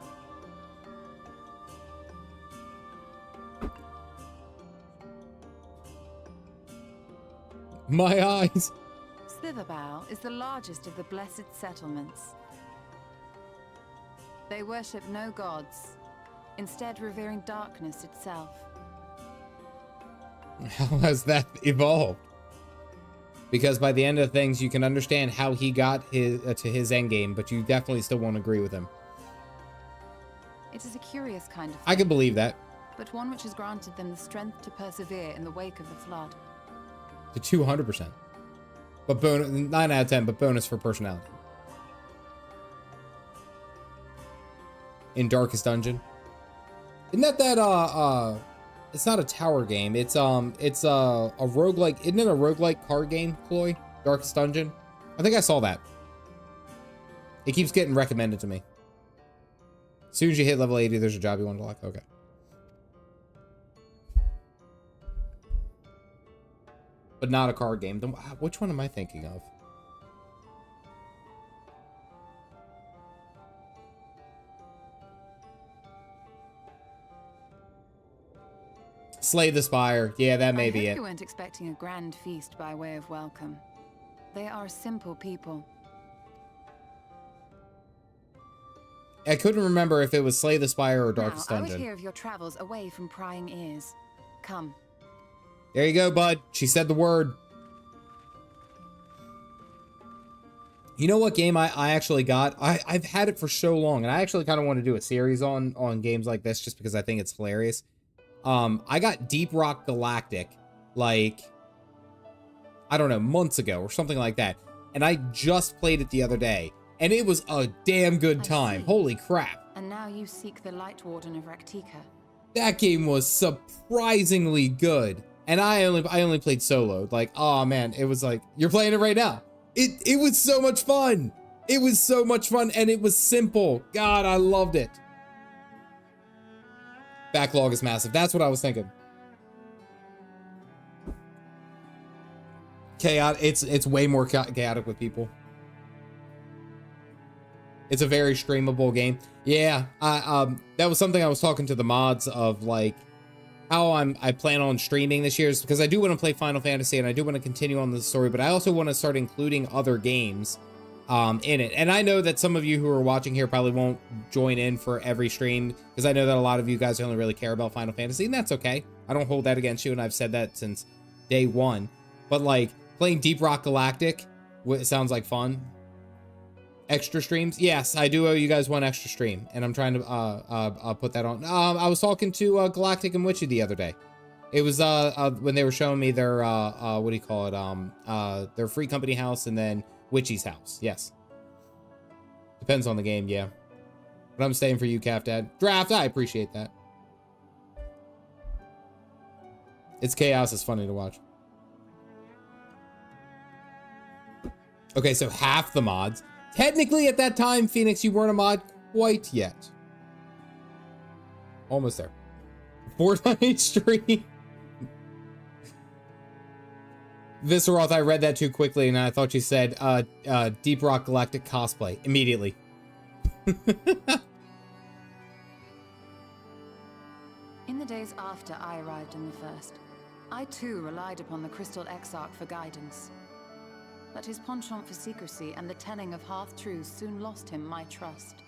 My eyes. Slitherbough is the largest of the blessed settlements. They worship no gods, instead revering darkness itself. How has that evolved? Because by the end of things, you can understand how he got to his endgame, but you definitely still won't agree with him. It is a curious kind of thing, I can believe that. but one which has granted them the strength to persevere in the wake of the flood. To 200%. But bonus, 9 out of 10, but bonus for personality. In Darkest Dungeon. Isn't that it's not a tower game. It's a roguelike. Isn't it a roguelike card game, Chloe? Darkest Dungeon? I think I saw that. It keeps getting recommended to me. As soon as you hit level 80, there's a job you want to lock. Okay. But not a card game. Then which one am I thinking of? Slay the Spire. Yeah, that may be it. You weren't expecting a grand feast by way of welcome. They are simple people. I couldn't remember if it was Slay the Spire or Darkest Dungeon. I would hear of your travels away from prying ears. Come. There you go, bud. She said the word. You know what game I actually got? I've had it for so long, and I actually kind of want to do a series on games like this just because I think it's hilarious. I got Deep Rock Galactic, like, I don't know, months ago or something like that. And I just played it the other day, and it was a damn good time. Holy crap. And now you seek the Light Warden of Raktika. That game was surprisingly good. And I only played solo. Like, oh man, it was like, you're playing it right now. It was so much fun. It was so much fun, and it was simple. God, I loved it. Backlog is massive. That's what I was thinking. Chaotic. It's way more chaotic with people. It's a very streamable game. Yeah, that was something I was talking to the mods of, like, how I plan on streaming this year, is because I do want to play Final Fantasy and I do want to continue on the story, but I also want to start including other games in it. And I know that some of you who are watching here probably won't join in for every stream, because I know that a lot of you guys only really care about Final Fantasy, and that's okay. I don't hold that against you, and I've said that since day one. But like, playing Deep Rock Galactic, it sounds like fun. Extra streams? Yes, I do owe you guys one extra stream, and I'm trying to put that on. I was talking to Galactic and Witchy the other day. It was when they were showing me their what do you call it? Their free company house, and then Witchy's house. Yes. Depends on the game, yeah. But I'm staying for you, Calf Dad. Draft, I appreciate that. It's chaos, it's funny to watch. Okay, so half the mods. Technically, at that time, Phoenix, you weren't a mod quite yet. Almost there. Fortnite stream. Visceroth, I read that too quickly, and I thought you said Deep Rock Galactic cosplay immediately. In the days after I arrived in the First, I too relied upon the Crystal Exarch for guidance. But his penchant for secrecy and the telling of half-truths soon lost him my trust.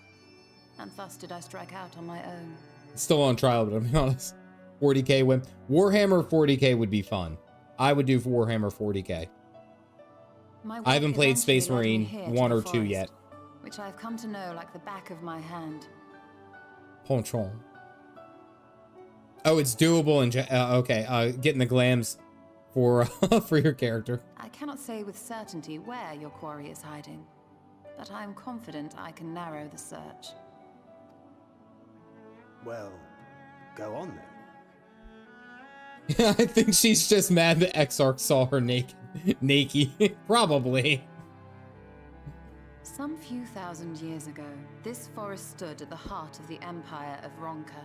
And thus did I strike out on my own. It's still on trial, but I'll be honest. 40k win. Warhammer 40k would be fun. I would do Warhammer 40k. I haven't played Space Marine 1 or 2 yet. Which I've come to know like the back of my hand. Penchant. Oh, it's doable and okay. Getting the glams for for your character. I cannot say with certainty where your quarry is hiding, but I am confident I can narrow the search. Well, go on then. I think she's just mad that Exarch saw her naked. Probably. Some few thousand years ago, this forest stood at the heart of the Empire of Ronka.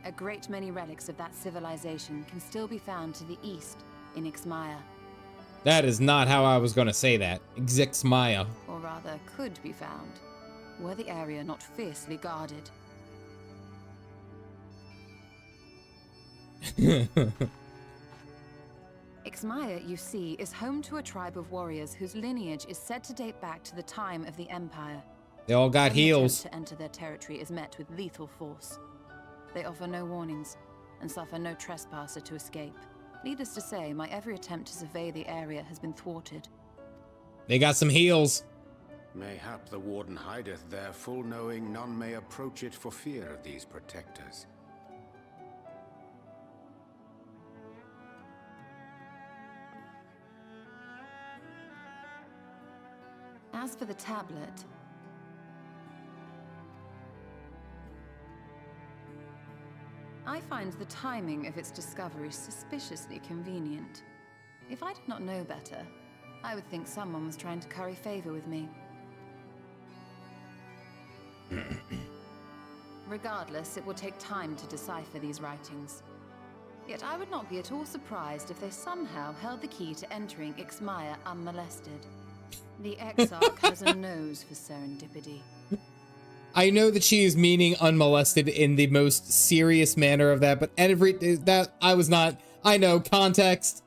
A great many relics of that civilization can still be found to the east in Ixmaya. That is not how I was going to say that. Ixmaya. Or rather, could be found, were the area not fiercely guarded. Ixmaya, you see, is home to a tribe of warriors whose lineage is said to date back to the time of the Empire. They all got heals. Any attempt to enter their territory is met with lethal force. They offer no warnings, and suffer no trespasser to escape. Needless to say, my every attempt to survey the area has been thwarted. They got some heals. Mayhap the Warden hideth there, full knowing none may approach it for fear of these protectors. As for the tablet, I find the timing of its discovery suspiciously convenient. If I did not know better, I would think someone was trying to curry favor with me. Regardless, it will take time to decipher these writings. Yet I would not be at all surprised if they somehow held the key to entering Ixmaya unmolested. The Exarch has a nose for serendipity. I know that she is meaning unmolested in the most serious manner of that, but I was not. I know, context.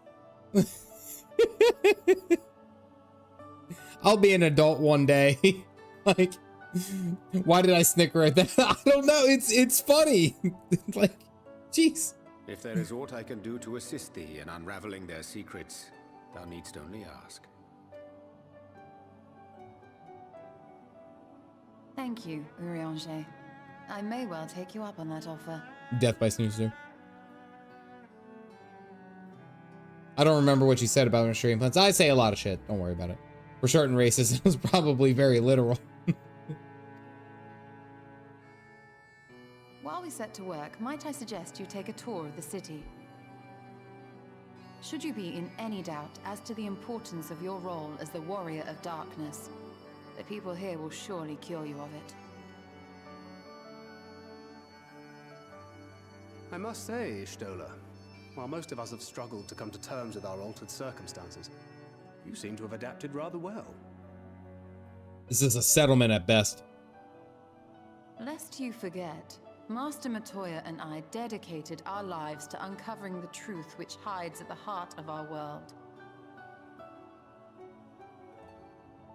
I'll be an adult one day. Like, why did I snicker at that? I don't know. It's funny. Like, jeez. If there is aught I can do to assist thee in unraveling their secrets, thou needst only ask. Thank you, Urianger. I may well take you up on that offer. Death by snoozer. I don't remember what you said about restraining plants. I say a lot of shit. Don't worry about it. For certain races, it was probably very literal. While we set to work, might I suggest you take a tour of the city? Should you be in any doubt as to the importance of your role as the Warrior of Darkness, the people here will surely cure you of it. I must say, Stola, while most of us have struggled to come to terms with our altered circumstances, you seem to have adapted rather well. This is a settlement at best. Lest you forget, Master Matoya and I dedicated our lives to uncovering the truth which hides at the heart of our world.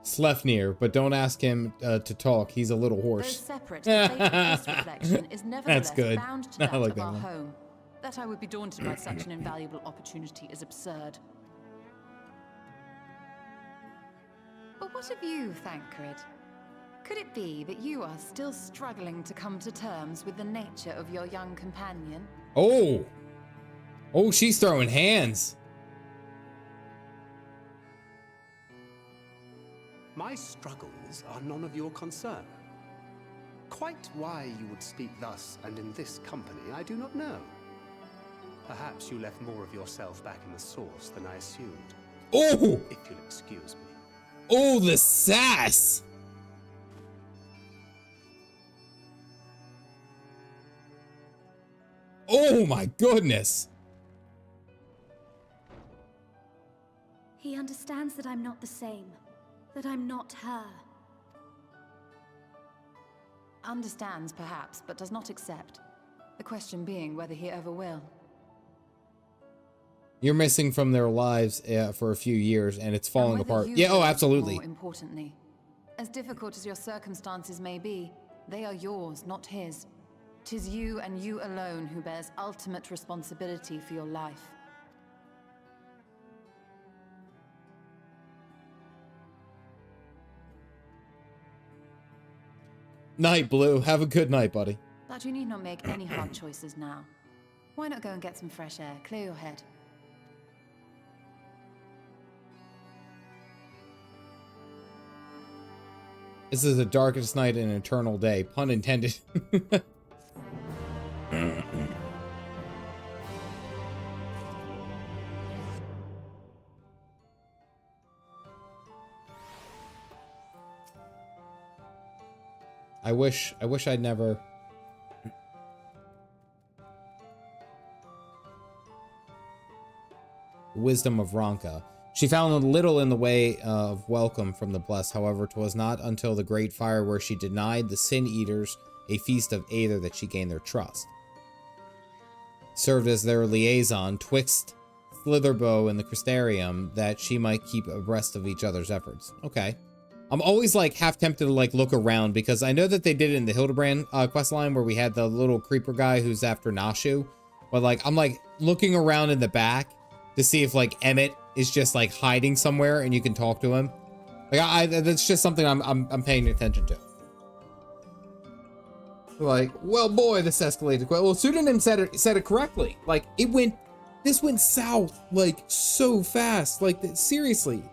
Slefnir, but don't ask him to talk. He's a little Though hoarse. separate, the fate of this reflection is nevertheless good. bound to that I like of that our one. home. That I would be daunted by such an invaluable opportunity is absurd. But what of you, Thancred? Could it be that you are still struggling to come to terms with the nature of your young companion? Oh! Oh, she's throwing hands. My struggles are none of your concern. Quite why you would speak thus and in this company, I do not know. Perhaps you left more of yourself back in the source than I assumed. Oh! If you'll excuse me. Oh, the sass! Oh my goodness! He understands that I'm not the same. That I'm not her. Understands, perhaps, but does not accept. The question being whether he ever will. You're missing from their lives for a few years, and it's falling And whether apart. you Yeah, oh, will, absolutely. More importantly, as difficult as your circumstances may be, they are yours, not his. 'Tis you and you alone who bears ultimate responsibility for your life. Night, Blue. Have a good night, buddy. But you need not make any hard choices now. Why not go and get some fresh air, clear your head? This is the darkest night in an eternal day. Pun intended. I wish I'd never. Wisdom of Ronka. She found little in the way of welcome from the blessed. However, 'twas not until the great fire where she denied the sin eaters a feast of Aether that she gained their trust. Served as their liaison twixt Slitherbough and the Crystarium that she might keep abreast of each other's efforts. Okay. I'm always like half tempted to like look around because I know that they did it in the Hildebrand questline where we had the little creeper guy who's after Nashu. But like, I'm like looking around in the back to see if like Emmett is just like hiding somewhere and you can talk to him. Like that's just something I'm paying attention to. Like, well, boy, this escalated. Well, Pseudonym said it correctly. Like this went south like so fast. Like seriously,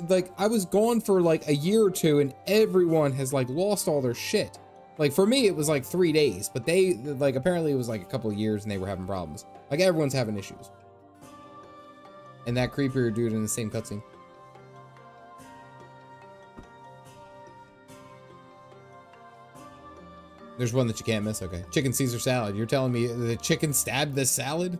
like I was gone for like a year or two and everyone has like lost all their shit. Like for me, it was like 3 days, but they like apparently it was like a couple of years and they were having problems. Like everyone's having issues. And that creepier dude in the same cutscene. There's one that you can't miss. Okay. Chicken Caesar salad. You're telling me the chicken stabbed the salad?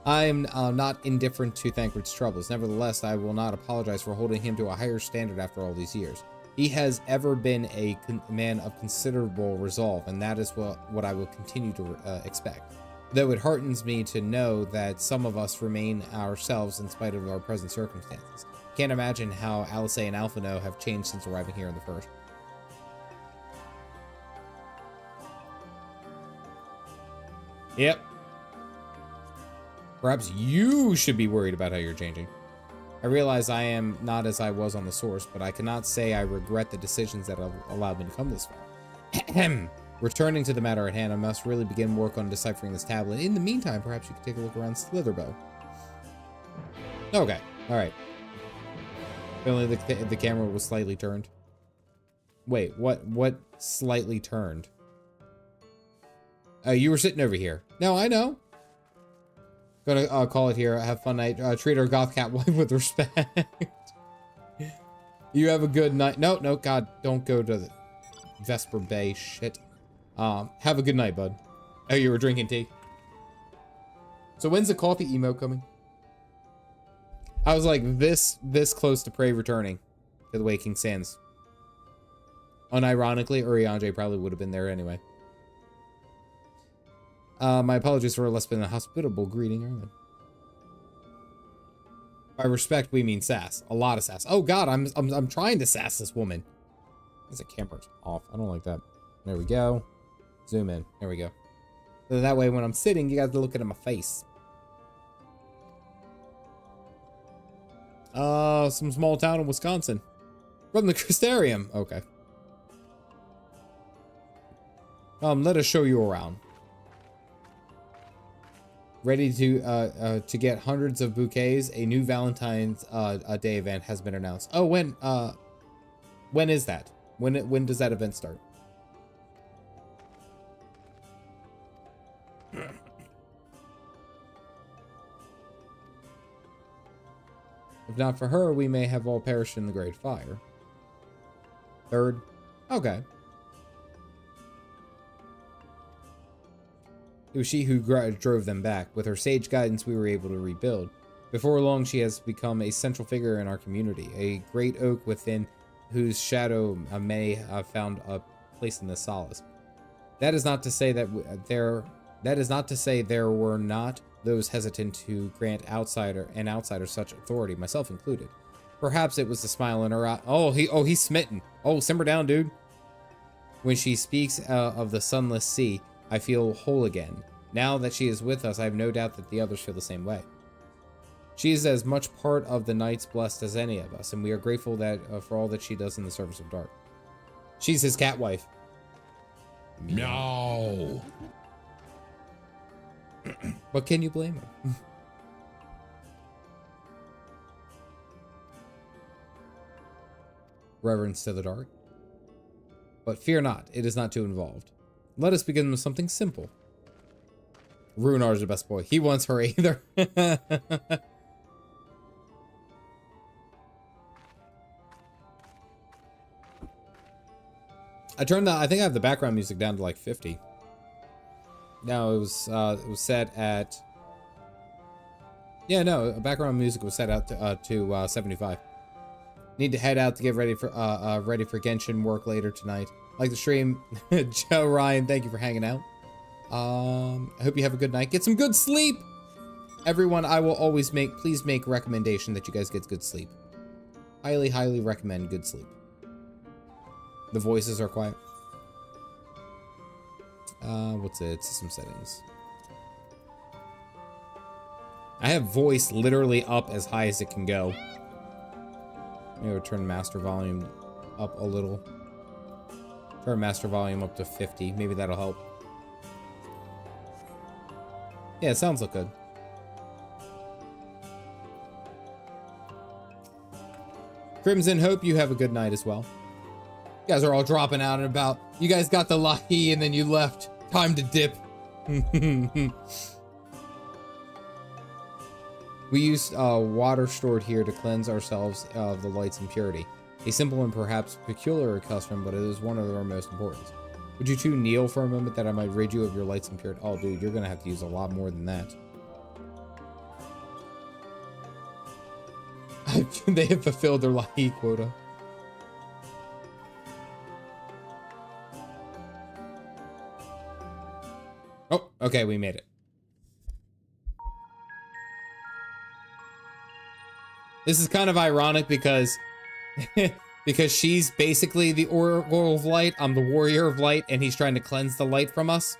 I'm not indifferent to Thancred's troubles. Nevertheless, I will not apologize for holding him to a higher standard after all these years. He has ever been a man of considerable resolve, and that is what I will continue to expect. Though it heartens me to know that some of us remain ourselves in spite of our present circumstances. Can't imagine how Alice and Alphino have changed since arriving here in the first. Yep. Perhaps you should be worried about how you're changing. I realize I am not as I was on the source, but I cannot say I regret the decisions that have allowed me to come this far. Returning to the matter at hand, I must really begin work on deciphering this tablet. In the meantime, perhaps you could take a look around Slitherbough. Okay, alright. Only the camera was slightly turned. Wait, what slightly turned? You were sitting over here. No, I know. Gonna call it here. Have fun night. Treat our goth cat wife with respect. You have a good night. No, God, don't go to the Vesper Bay shit. Have a good night, bud. Oh, you were drinking tea. So when's the coffee emote coming? I was like this close to Prey returning to the Waking Sands. Unironically, Urianger probably would have been there anyway. My apologies for less than a hospitable greeting earlier. By respect, we mean sass. A lot of sass. Oh God, I'm trying to sass this woman. As the camera's off. I don't like that. There we go. Zoom in. There we go. So that way, when I'm sitting, you guys are looking at my face. Some small town in Wisconsin. From the Crystarium. Okay. Let us show you around. Ready to get hundreds of bouquets. A new Valentine's Day event has been announced. Oh, when is that? When does that event start? If not for her, we may have all perished in the Great Fire. Third? Okay. It was she who drove them back. With her sage guidance, we were able to rebuild. Before long, she has become a central figure in our community, a great oak within whose shadow may have found a place in the solace. That is not to say that there were not those hesitant to grant an outsider such authority, myself included. Perhaps it was the smile in her eye. Oh, he's smitten. Oh, simmer down, dude. When she speaks of the sunless sea, I feel whole again. Now that she is with us, I have no doubt that the others feel the same way. She is as much part of the Knights Blessed as any of us, and we are grateful that for all that she does in the service of dark. She's his cat wife. Meow. But can you blame her? Reverence to the dark. But fear not, it is not too involved. Let us begin with something simple. Runar's the best boy. He wants her either. I think I have the background music down to like 50. No, it was set at. Yeah, no, background music was set out to 75. Need to head out to get ready for Genshin work later tonight. Like the stream. Joe Ryan, thank you for hanging out. I hope you have a good night. Get some good sleep. Everyone, I will always please make recommendation that you guys get good sleep. Highly, highly recommend good sleep. The voices are quiet. What's it? System settings. I have voice literally up as high as it can go. Maybe I'll turn master volume up a little. Turn master volume up to 50. Maybe that'll help. Yeah, it sounds look good. Crimson, hope you have a good night as well. You guys are all dropping out and about. You guys got the lahi and then you left. Time to dip. We used water stored here to cleanse ourselves of the light's impurity. A simple and perhaps peculiar custom, but it is one of our most important. Would you two kneel for a moment that I might rid you of your light's impurity? Oh, dude, you're gonna have to use a lot more than that. They have fulfilled their lahi quota. Oh, okay, we made it. This is kind of ironic because because she's basically the Oracle of Light, I'm the Warrior of Light, and he's trying to cleanse the light from us.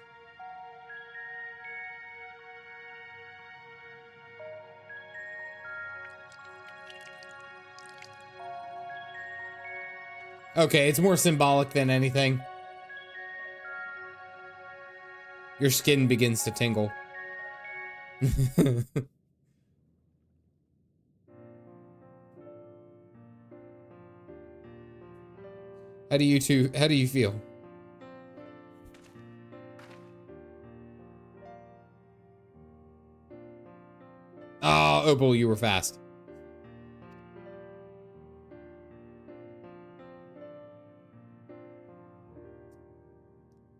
Okay, it's more symbolic than anything. Your skin begins to tingle. How do you feel? Oh, Opal, you were fast.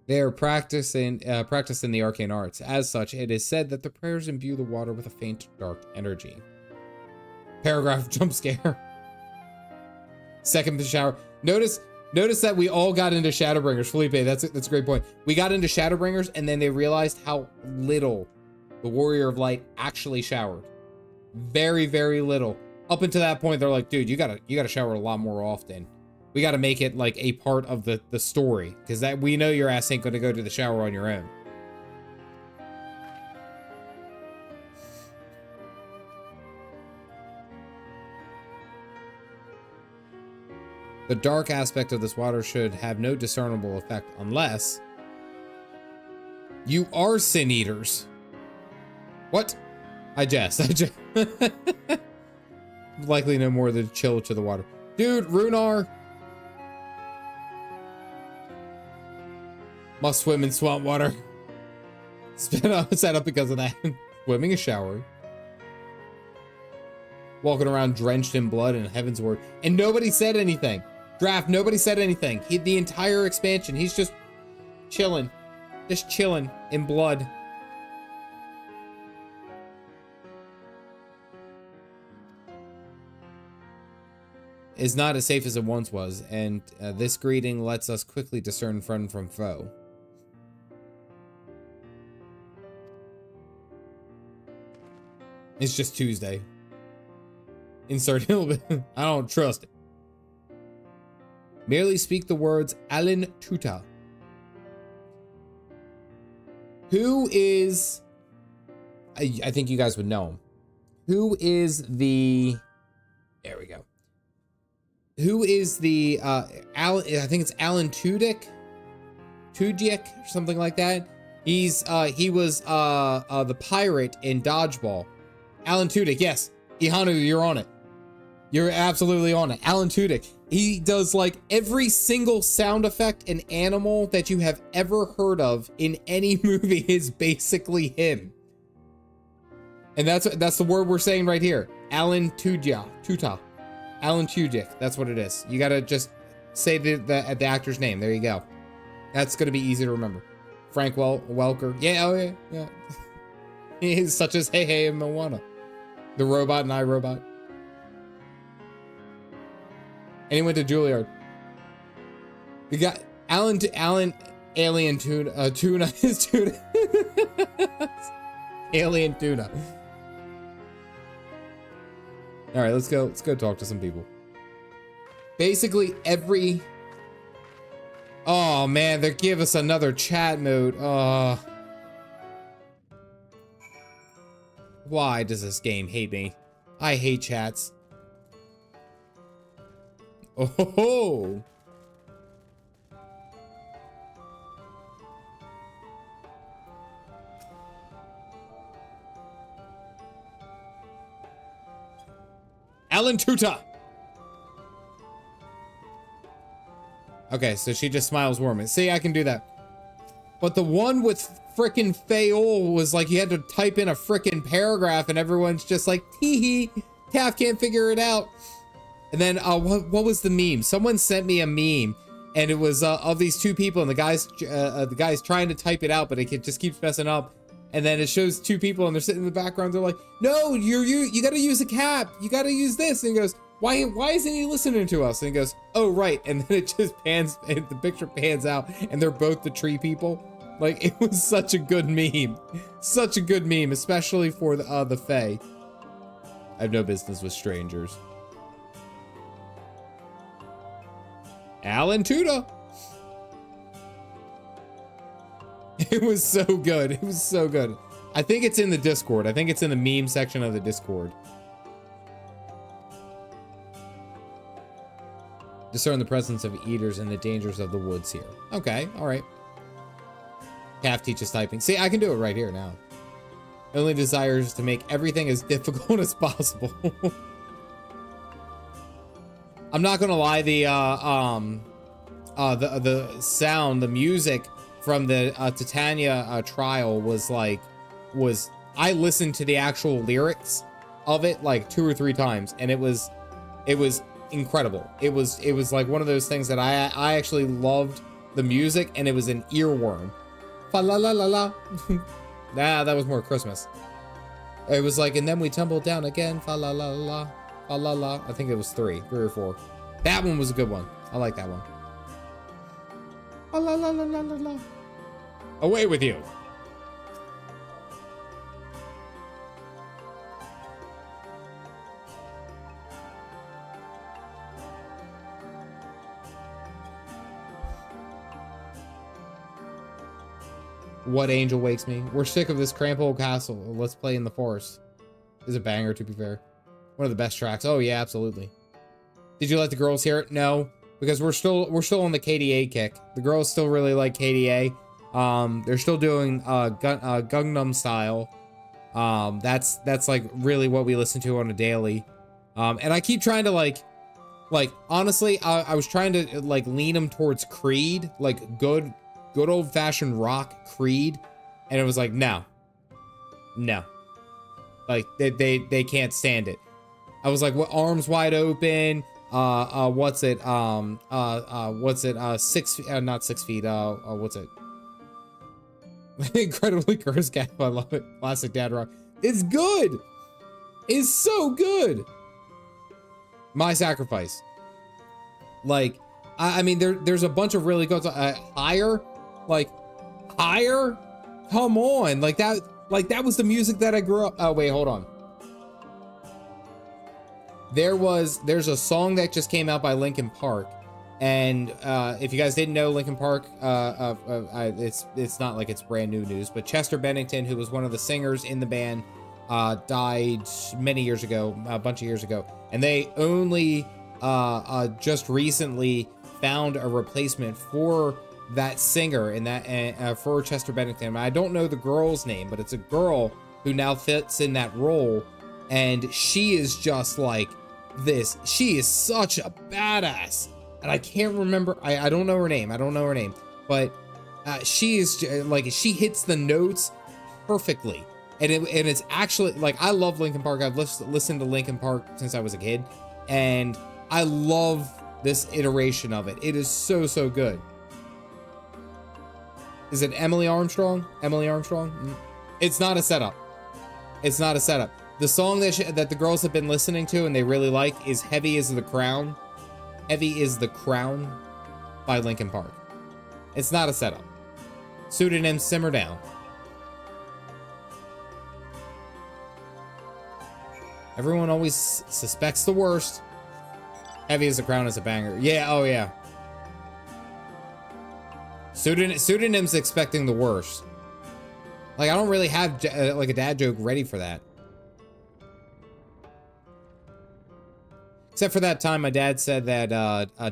They are practicing the arcane arts. As such, it is said that the prayers imbue the water with a faint, dark energy. Paragraph jump scare. Second shower. Notice that we all got into Shadowbringers. Felipe, that's a great point. We got into Shadowbringers, and then they realized how little the Warrior of Light actually showered. Very, very little. Up until that point, they're like, dude, you gotta shower a lot more often. We gotta make it like a part of the story, because that we know your ass ain't gonna go to the shower on your own. The dark aspect of this water should have no discernible effect unless you are sin eaters. What? I jest. Likely no more than chill to the water. Dude, Runar. Must swim in swamp water. Set up because of that. Swimming is showering. Walking around drenched in blood in Heaven's Word. And nobody said anything. Draft, nobody said anything. The entire expansion, he's just chilling. Just chilling in blood. Is not as safe as it once was, and this greeting lets us quickly discern friend from foe. It's just Tuesday. Insert a little bit. I don't trust it. Merely speak the words Alan Tuta. Who is... I think you guys would know him. Who is the... There we go. Who is the... I think it's Alan Tudyk? Tudyk, or something like that. He was the pirate in Dodgeball. Alan Tudyk, yes. Ihanu, you're on it. You're absolutely on it. Alan Tudyk. He does like every single sound effect and animal that you have ever heard of in any movie is basically him. And that's the word we're saying right here. Alan Tuta. Alan Tudyk. That's what it is. You gotta just say the actor's name. There you go. That's gonna be easy to remember. Frank Welker. Yeah, oh yeah. He's such as Hey Hey and Moana. The robot and iRobot. And he went to Juilliard. We got Alien Tuna is Tuna. Alien Tuna. All right, let's go talk to some people. Basically every... Oh man, they give us another chat mode. Why does this game hate me? I hate chats. Oh, Alan Tuta. Okay, so she just smiles warmly. See, I can do that. But the one with frickin' Fayol was like you had to type in a frickin' paragraph and everyone's just like, hee hee, Taff can't figure it out. And then what was the meme? Someone sent me a meme, and it was of these two people, and the guy's trying to type it out, but it just keeps messing up. And then it shows two people, and they're sitting in the background. They're like, "No, you got to use a cap. You got to use this." And he goes, "Why isn't he listening to us?" And he goes, "Oh right." And then it just pans, and the picture pans out, and they're both the tree people. Like it was such a good meme, such a good meme, especially for the Fae. I have no business with strangers. Alan Tuta. It was so good. It was so good. I think it's in the Discord. I think it's in the meme section of the Discord. Discern the presence of eaters and the dangers of the woods here. Okay, all right. Calf teaches typing. See, I can do it right here now. Only desires to make everything as difficult as possible. I'm not gonna lie, the sound, the music from the Titania trial was I listened to the actual lyrics of it like 2 or 3 times, and it was incredible. It was like one of those things that I actually loved the music, and it was an earworm. Fa la la la la. Nah, that was more Christmas. It was like, and then we tumbled down again. Fa la la la, fa la la. I think it was 3 or 4. That one was a good one. I like that one. Fa la la la la la la. Away with you. What angel wakes me? We're sick of this cramped old castle. Let's play in the forest. Is a banger, to be fair. One of the best tracks. Oh yeah, absolutely. Did you let the girls hear it? No, because we're still on the KDA kick. The girls still really like KDA. They're still doing Gangnam Style. That's like really what we listen to on a daily. And I keep trying to like honestly, I was trying to like lean them towards Creed, like good old-fashioned rock Creed, and it was like no, like they can't stand it. I was like, what? Arms Wide Open, what's it 6 feet, not 6 feet, what's it? Incredibly Cursed Cap. I love it. Classic dad rock. It's good. It's so good. My Sacrifice. Like, I mean, there's a bunch of really good. Higher. Like, Higher? Come on. Like that was the music that I grew up. Oh, wait, hold on. There's a song that just came out by Linkin Park. And if you guys didn't know, Linkin Park, it's not like it's brand new news, but Chester Bennington, who was one of the singers in the band, died many years ago, a bunch of years ago. And they only just recently found a replacement for that singer in that for Chester Bennington. I don't know the girl's name, but it's a girl who now fits in that role, and she is just like this. She is such a badass, and I can't remember. I don't know her name. But she is like, she hits the notes perfectly, and it's actually like, I love Linkin Park. I've listened to Linkin Park since I was a kid, and I love this iteration of it. It is so good. Is it Emily Armstrong? It's not a setup. The song that the girls have been listening to and they really like is Heavy is the Crown. Heavy is the Crown by Linkin Park. It's not a setup. Pseudonym, simmer down. Everyone always suspects the worst. Heavy as the Crown is a banger. Yeah, oh yeah. Pseudonym's expecting the worst. Like, I don't really have like a dad joke ready for that. Except for that time my dad said that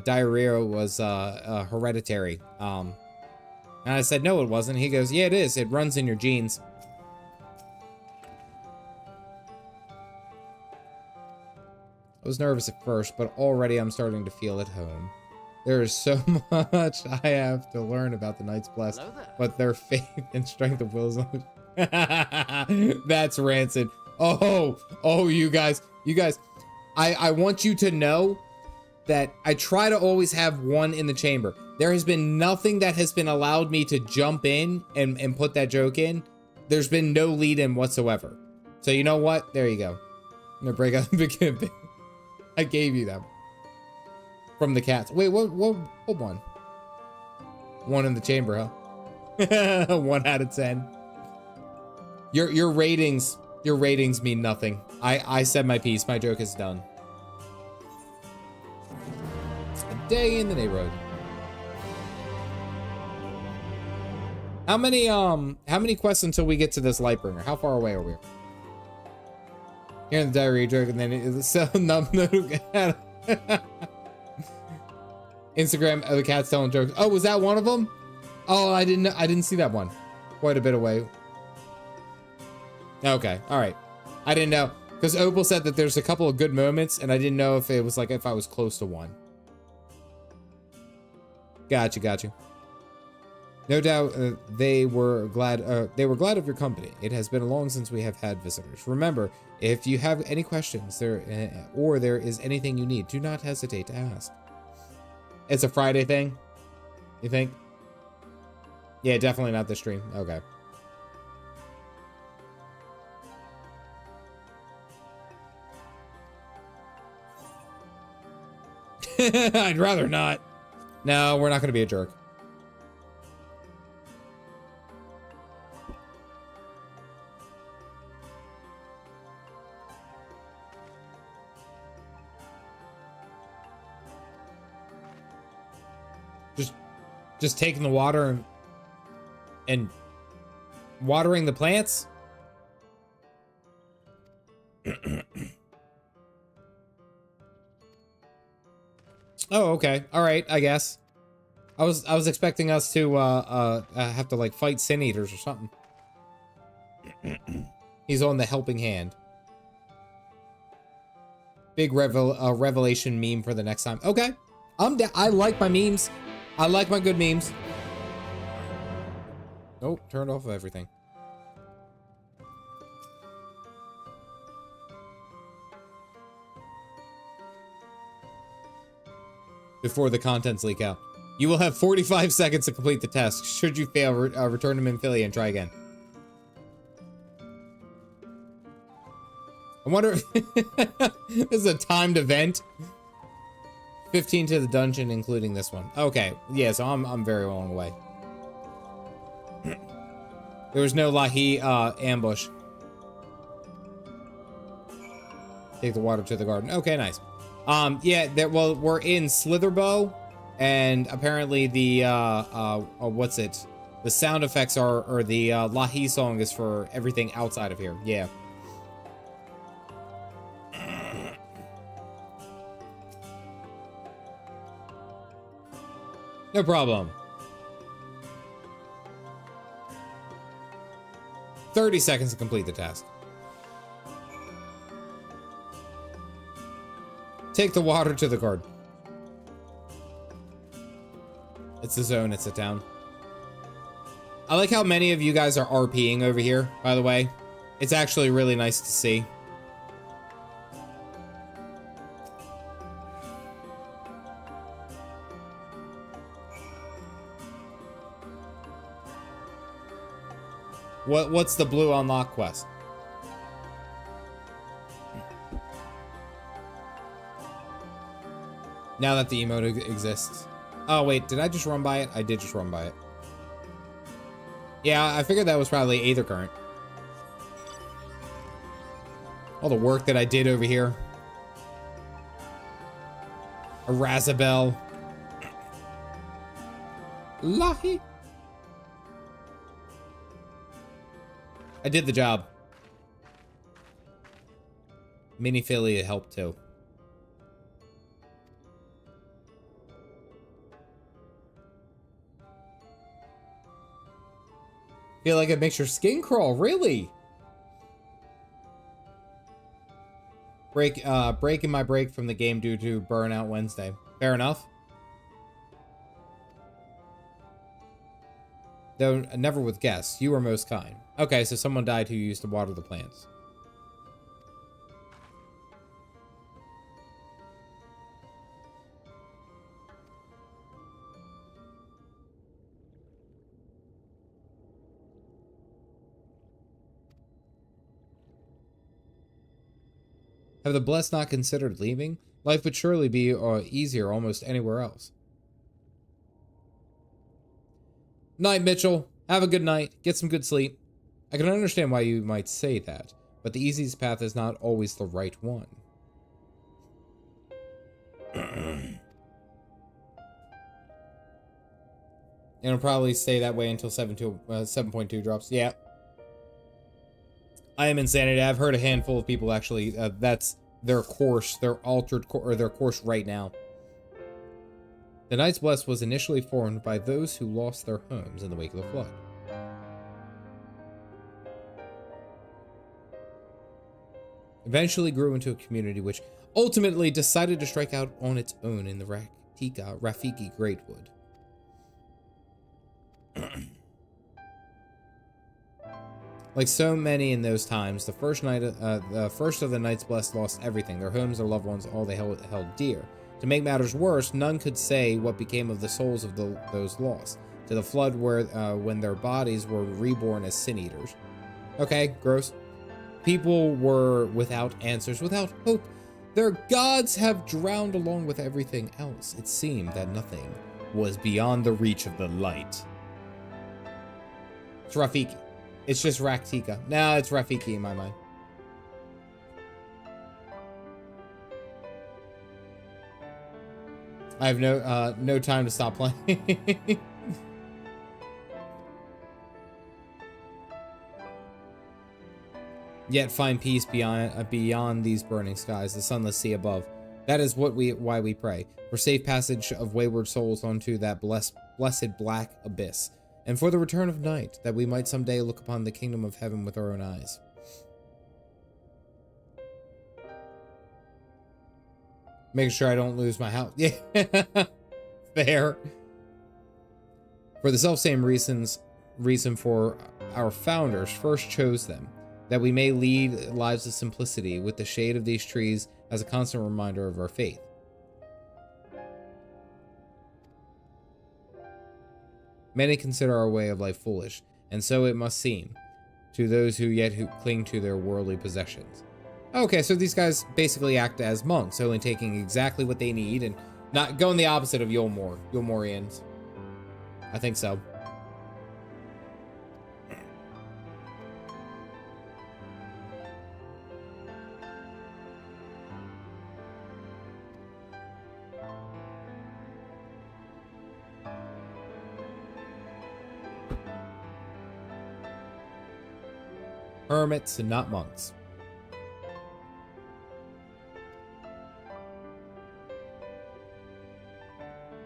diarrhea was hereditary. And I said, no, it wasn't. He goes, yeah, it is. It runs in your genes. I was nervous at first, but already I'm starting to feel at home. There is so much I have to learn about the Knights Blessed, but their faith and strength of will is that's rancid. Oh, you guys. I want you to know that I try to always have one in the chamber. There has been nothing that has been allowed me to jump in and put that joke in. There's been no lead in whatsoever. So you know what? There you go. I'm gonna break up. I gave you them. From the cats. Wait, what one? One in the chamber, huh? 1 out of 10. Your ratings mean nothing. I said my piece. My joke is done. A day in the neighborhood. How many quests until we get to this Lightbringer? How far away are we? Hearing the diarrhea joke and then it's so numb. Instagram of the cats telling jokes. Oh, was that one of them? Oh, I didn't see that one. Quite a bit away. Okay, all right. I didn't know because Opal said that there's a couple of good moments, and I didn't know if it was like if I was close to one. Gotcha. No doubt they were glad of your company. It has been long since we have had visitors. Remember, if you have any questions or there is anything you need, do not hesitate to ask. It's a Friday thing, you think? Yeah, definitely not this stream. Okay. I'd rather not. No, we're not going to be a jerk. Just taking the water and watering the plants? Oh, okay. All right, I guess. I was expecting us to have to like fight sin eaters or something. He's on the helping hand. Big revelation meme for the next time. Okay. I like my memes. I like my good memes. Nope, turned off everything. Before the contents leak out. You will have 45 seconds to complete the test. Should you fail, return to Minfilia and try again. I wonder this is a timed event. 15 to the dungeon, including this one. Okay, yeah, so I'm very long away. There was no Lahi ambush. Take the water to the garden. Okay, nice. Yeah, well, we're in Slitherbough, and apparently the what's it? The sound effects are, or the Lahi song is for everything outside of here. Yeah. No problem. 30 seconds to complete the task. Take the water to the garden. It's a zone, it's a town. I like how many of you guys are RPing over here, by the way. It's actually really nice to see. What's the blue unlock quest? Now that the emote exists. Oh wait, did I just run by it? I did just run by it. Yeah, I figured that was probably Aether Current. All the work that I did over here. A Razabelle. Lahi. I did the job. Minfilia helped too. Feel like it makes your skin crawl, really? Breaking my break from the game due to Burnout Wednesday. Fair enough. Though never with guests. You were most kind. Okay, so someone died who used to water the plants. Have the blessed not considered leaving? Life would surely be easier almost anywhere else. Night, Mitchell. Have a good night. Get some good sleep. I can understand why you might say that, but the easiest path is not always the right one. It'll probably stay that way until 7.2 drops. Yeah. I am Insanity. I've heard a handful of people actually, that's their course, their altered course, or their course right now. The Knights Blessed was initially formed by those who lost their homes in the wake of the flood. Eventually grew into a community which ultimately decided to strike out on its own in the Raktika, Rafiki Greatwood. Like so many in those times, the first of the Knights Blessed lost everything, their homes, their loved ones, all they held dear. To make matters worse, none could say what became of the souls of those lost, to the flood when their bodies were reborn as sin eaters. Okay, gross. People were without answers, without hope. Their gods have drowned along with everything else. It seemed that nothing was beyond the reach of the light. It's Rafiki. It's just Raktika. Nah, it's Rafiki in my mind. I have no time to stop playing. Yet find peace beyond these burning skies, the sunless sea above. That is why we pray, for safe passage of wayward souls onto that blessed black abyss, and for the return of night, that we might someday look upon the kingdom of heaven with our own eyes. Making sure I don't lose my house. Yeah, fair. For the self-same reason for our founders first chose them, that we may lead lives of simplicity with the shade of these trees as a constant reminder of our faith. Many consider our way of life foolish, and so it must seem to those who cling to their worldly possessions. Okay, so these guys basically act as monks, only taking exactly what they need and not going the opposite of Yulmorians. I think so. Hermits and not monks.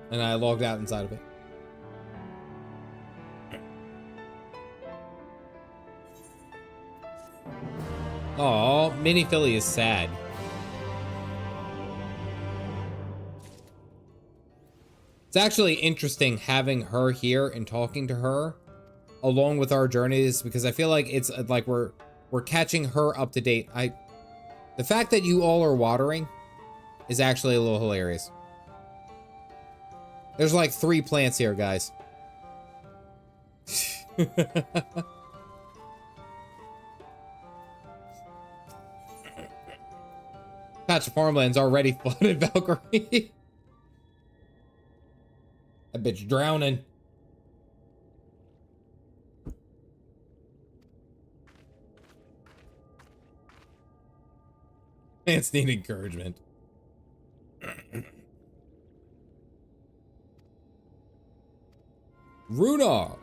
And I logged out inside of it. Aw, Mini Philly is sad. It's actually interesting having her here and talking to her along with our journeys, because I feel like it's like we're catching her up to date. The fact that you all are watering is actually a little hilarious. There's like 3 plants here, guys. Patch of farmland's already flooded, Valkyrie. That bitch drowning. Plants need encouragement. Runar.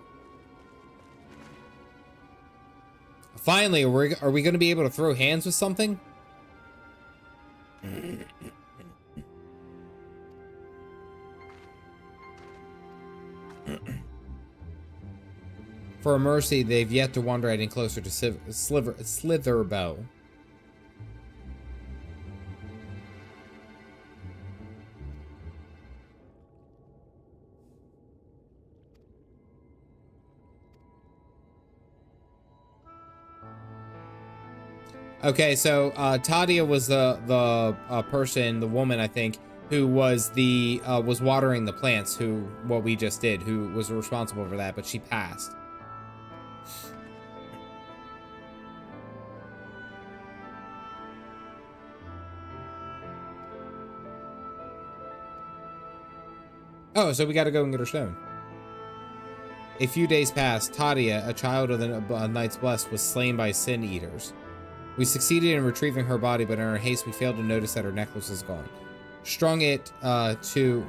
Finally, are we going to be able to throw hands with something? For a mercy, they've yet to wander any closer to Slitherbough. Okay, so Tadia was the person, the woman, I think, who was was watering the plants, what we just did, who was responsible for that, but she passed. Oh, so we gotta go and get her stone. A few days passed. Tadia, a child of the Knights Blessed, was slain by sin eaters. We succeeded in retrieving her body, but in our haste we failed to notice that her necklace was gone. Strung to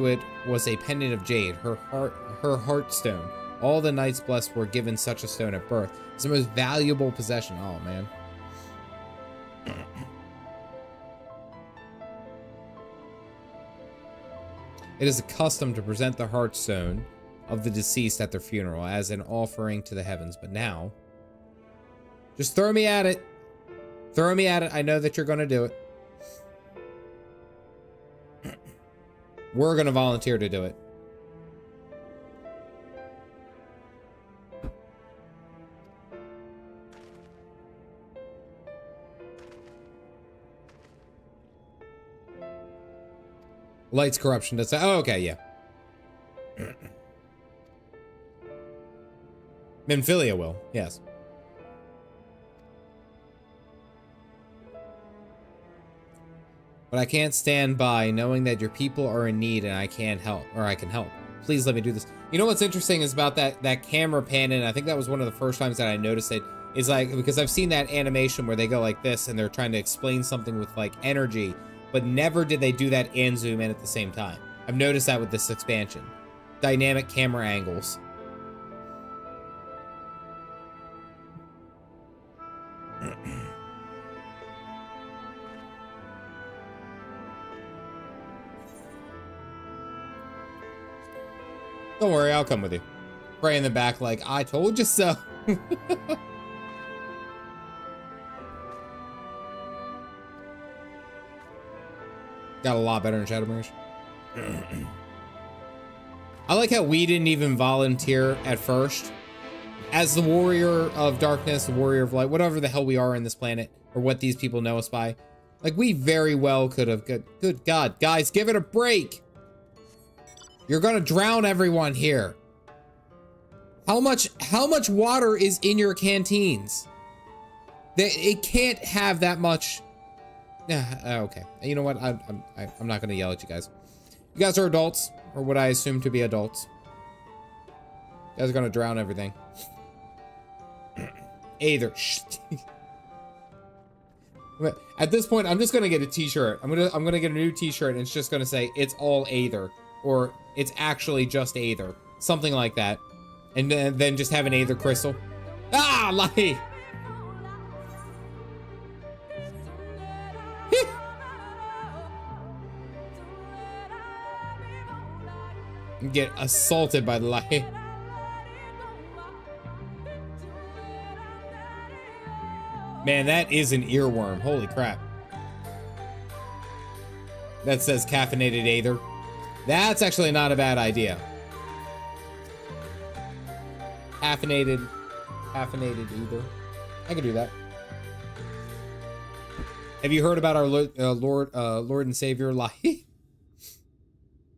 it was a pendant of jade, her heart stone. All the Knights Blessed were given such a stone at birth. It's the most valuable possession. Oh, man. It is a custom to present the hearthstone of the deceased at their funeral as an offering to the heavens. But now, just throw me at it. Throw me at it. I know that you're going to do it. We're going to volunteer to do it. Light's corruption does that. Oh, okay, yeah. Minfilia will, yes. But I can't stand by knowing that your people are in need and I can't help, or I can help. Please let me do this. You know what's interesting is about that camera pan, and I think that was one of the first times that I noticed it, is like, because I've seen that animation where they go like this and they're trying to explain something with like energy, but never did they do that and zoom in at the same time. I've noticed that with this expansion. Dynamic camera angles. Don't worry, I'll come with you. Right in the back like, I told you so. Got a lot better in Shadowbringers. I like how we didn't even volunteer at first. As the warrior of darkness, the warrior of light, whatever the hell we are in this planet, or what these people know us by. Like, we very well could have, good God, guys, give it a break. You're gonna drown everyone here. How much water is in your canteens? It can't have that much. Okay. You know what? I'm not gonna yell at you guys. You guys are adults, or what I assume to be adults. You guys are gonna drown everything. Aether. At this point, I'm just gonna get a t-shirt. I'm gonna get a new t-shirt, and it's just gonna say it's all Aether, or it's actually just Aether, something like that, and then just have an Aether crystal. Ah, like. Get assaulted by the light. Man, that is an earworm. Holy crap. That says caffeinated Aether. That's actually not a bad idea. Caffeinated Aether. I could do that. Have you heard about our Lord and Savior Lahi?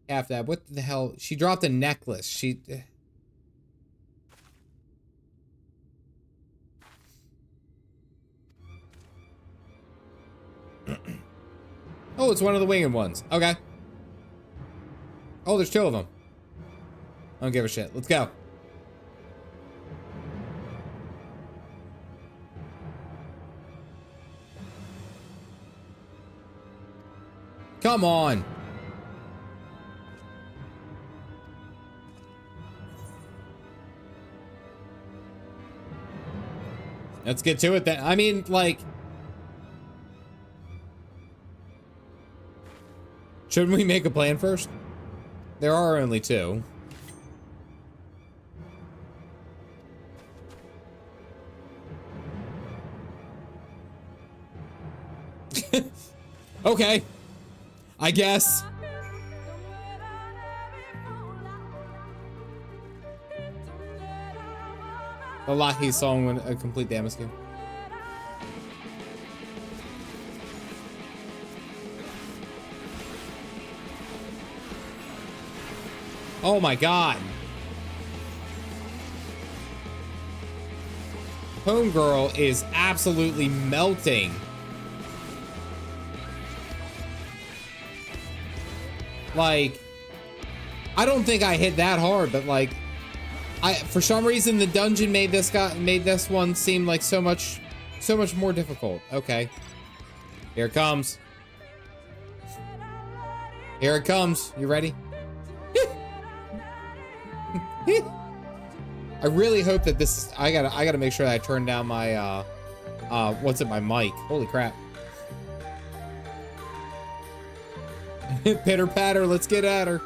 After that, what the hell? She dropped a necklace. She. Oh, it's one of the winged ones. Okay. Oh, there's two of them. I don't give a shit. Let's go. Come on. Let's get to it then. I mean, like, shouldn't we make a plan first? There are only two. Okay. I guess. The Lahi song when a complete the MSQ. Oh my God. Homegirl is absolutely melting. Like, I don't think I hit that hard, but like, for some reason the dungeon made this one seem like so much more difficult. Okay. Here it comes. Here it comes. You ready? I really hope that this is, I gotta make sure that I turn down my my mic. Holy crap. Pitter patter, let's get at her.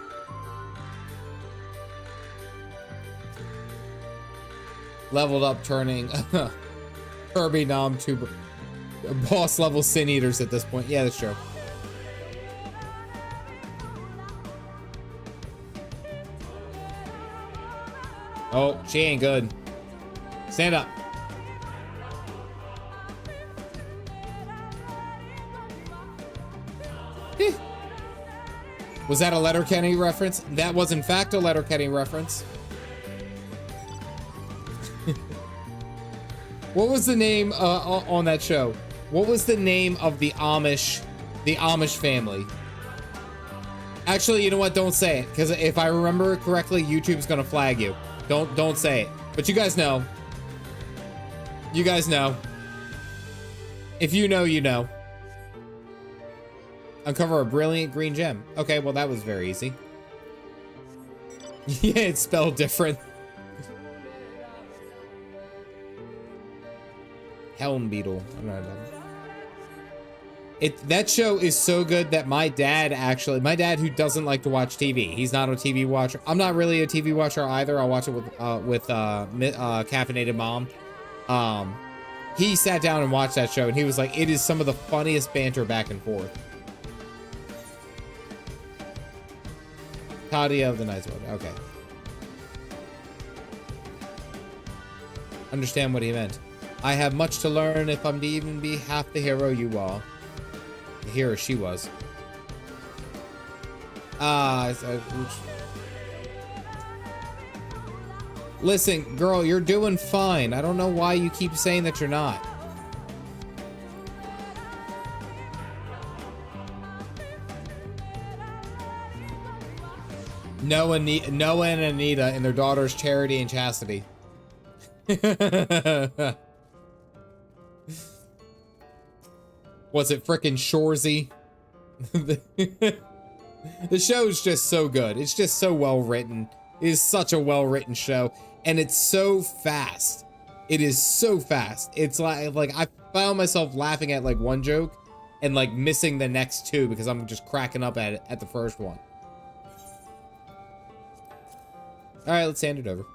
leveled up, turning Kirby Nom to boss level Sin Eaters at this point. Yeah, that's true. Oh, she ain't good. Stand up. Was that a Letterkenny reference? That was in fact a Letterkenny reference. What was the name on that show? What was the name of the Amish family? Actually, you know what? Don't say it, because if I remember correctly, YouTube's gonna flag you. Don't say it. But you guys know. You guys know. If you know, you know. Uncover a brilliant green gem. Okay, well that was very easy. Yeah, it's spelled different. Helm Beetle. That show is so good that my dad who doesn't like to watch TV, he's not a TV watcher. I'm not really a TV watcher either. I'll watch it with Caffeinated Mom. He sat down and watched that show and he was like, it is some of the funniest banter back and forth. Tadia of the Night's World. Okay. Understand what he meant. I have much to learn if I'm to even be half the hero you are. The hero she was. Listen, girl, you're doing fine. I don't know why you keep saying that you're not. Noah and Anita and their daughters Charity and Chastity. Was it frickin' Shorzy? The show's just so good. It's just so well written. It is such a well written show, and it's so fast. It is so fast. It's like I found myself laughing at like one joke and like missing the next two because I'm just cracking up at it at the first one. All right, let's hand it over.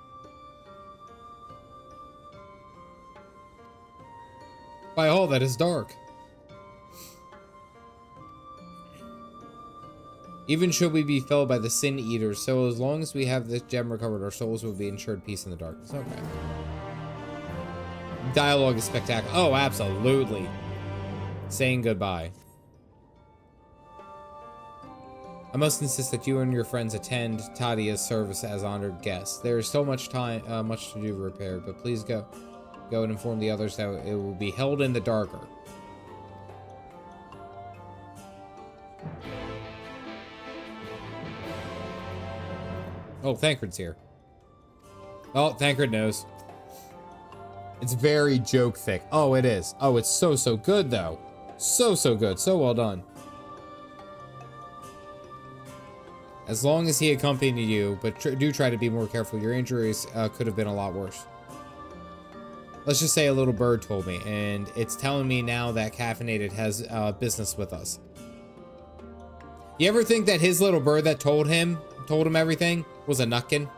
By all that is dark. Even should we be felled by the Sin Eaters, so as long as we have this gem recovered, our souls will be ensured peace in the darkness. Okay. Dialogue is spectacular. Oh, absolutely. Saying goodbye. I must insist that you and your friends attend Tadia's service as honored guests. There is so much time, much to do to repair, but please go and inform the others that it will be held in the darker. Oh, Thancred's here. Oh, Thancred knows. It's very joke thick. Oh, it is. Oh, it's so good though. So good. So well done. As long as he accompanied you, but do try to be more careful. Your injuries could have been a lot worse. Let's just say a little bird told me, and it's telling me now that Caffeinated has business with us. You ever think that his little bird that told him everything was a nutkin?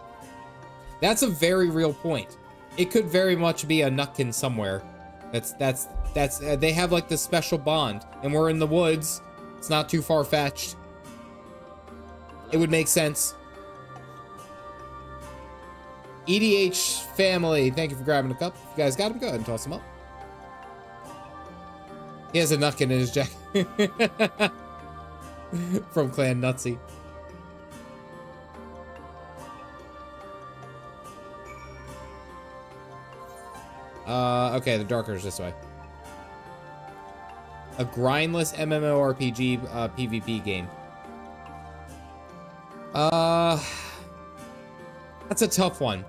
That's a very real point. It could very much be a nutkin somewhere. That's they have like this special bond, and we're in the woods. It's not too far-fetched. It would make sense. EDH family, thank you for grabbing a cup. If you guys got him, go ahead and toss him up. He has a nutkin in his jacket. From Clan Nutsy. Okay, the darker is this way. A grindless MMORPG PvP game. That's a tough one.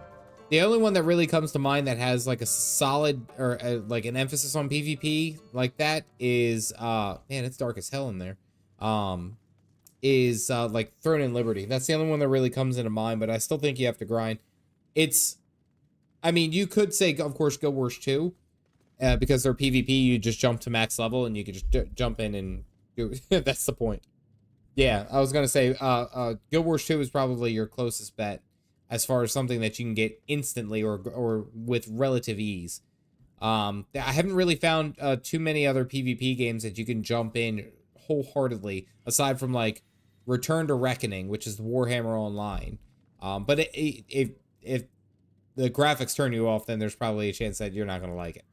The only one that really comes to mind that has like a solid or like an emphasis on PvP like that is man, it's dark as hell in there. Is like Throne and Liberty. That's the only one that really comes into mind, but I still think you have to grind. I mean, you could say, of course, Guild Wars 2, because they're PvP, you just jump to max level and you could just jump in and do that's the point. Yeah, I was gonna say Guild Wars 2 is probably your closest bet. as far as something that you can get instantly or with relative ease. I haven't really found too many other PvP games that you can jump in wholeheartedly, aside from like Return to Reckoning, which is the Warhammer Online. But if the graphics turn you off, then there's probably a chance that you're not going to like it.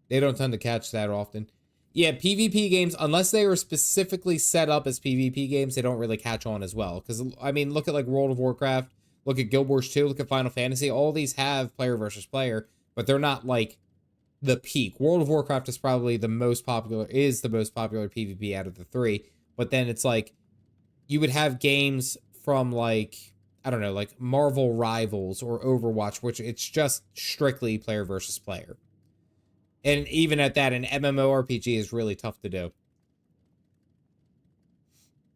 They don't tend to catch that often. Yeah, PvP games, unless they are specifically set up as PvP games, they don't really catch on as well. Because, I mean, look at like World of Warcraft, look at Guild Wars 2, look at Final Fantasy. All these have player versus player, but they're not like the peak. World of Warcraft is probably the most popular PvP out of the three. But then it's like, you would have games from like, I don't know, like Marvel Rivals or Overwatch, which it's just strictly player versus player. And even at that, an MMORPG is really tough to do.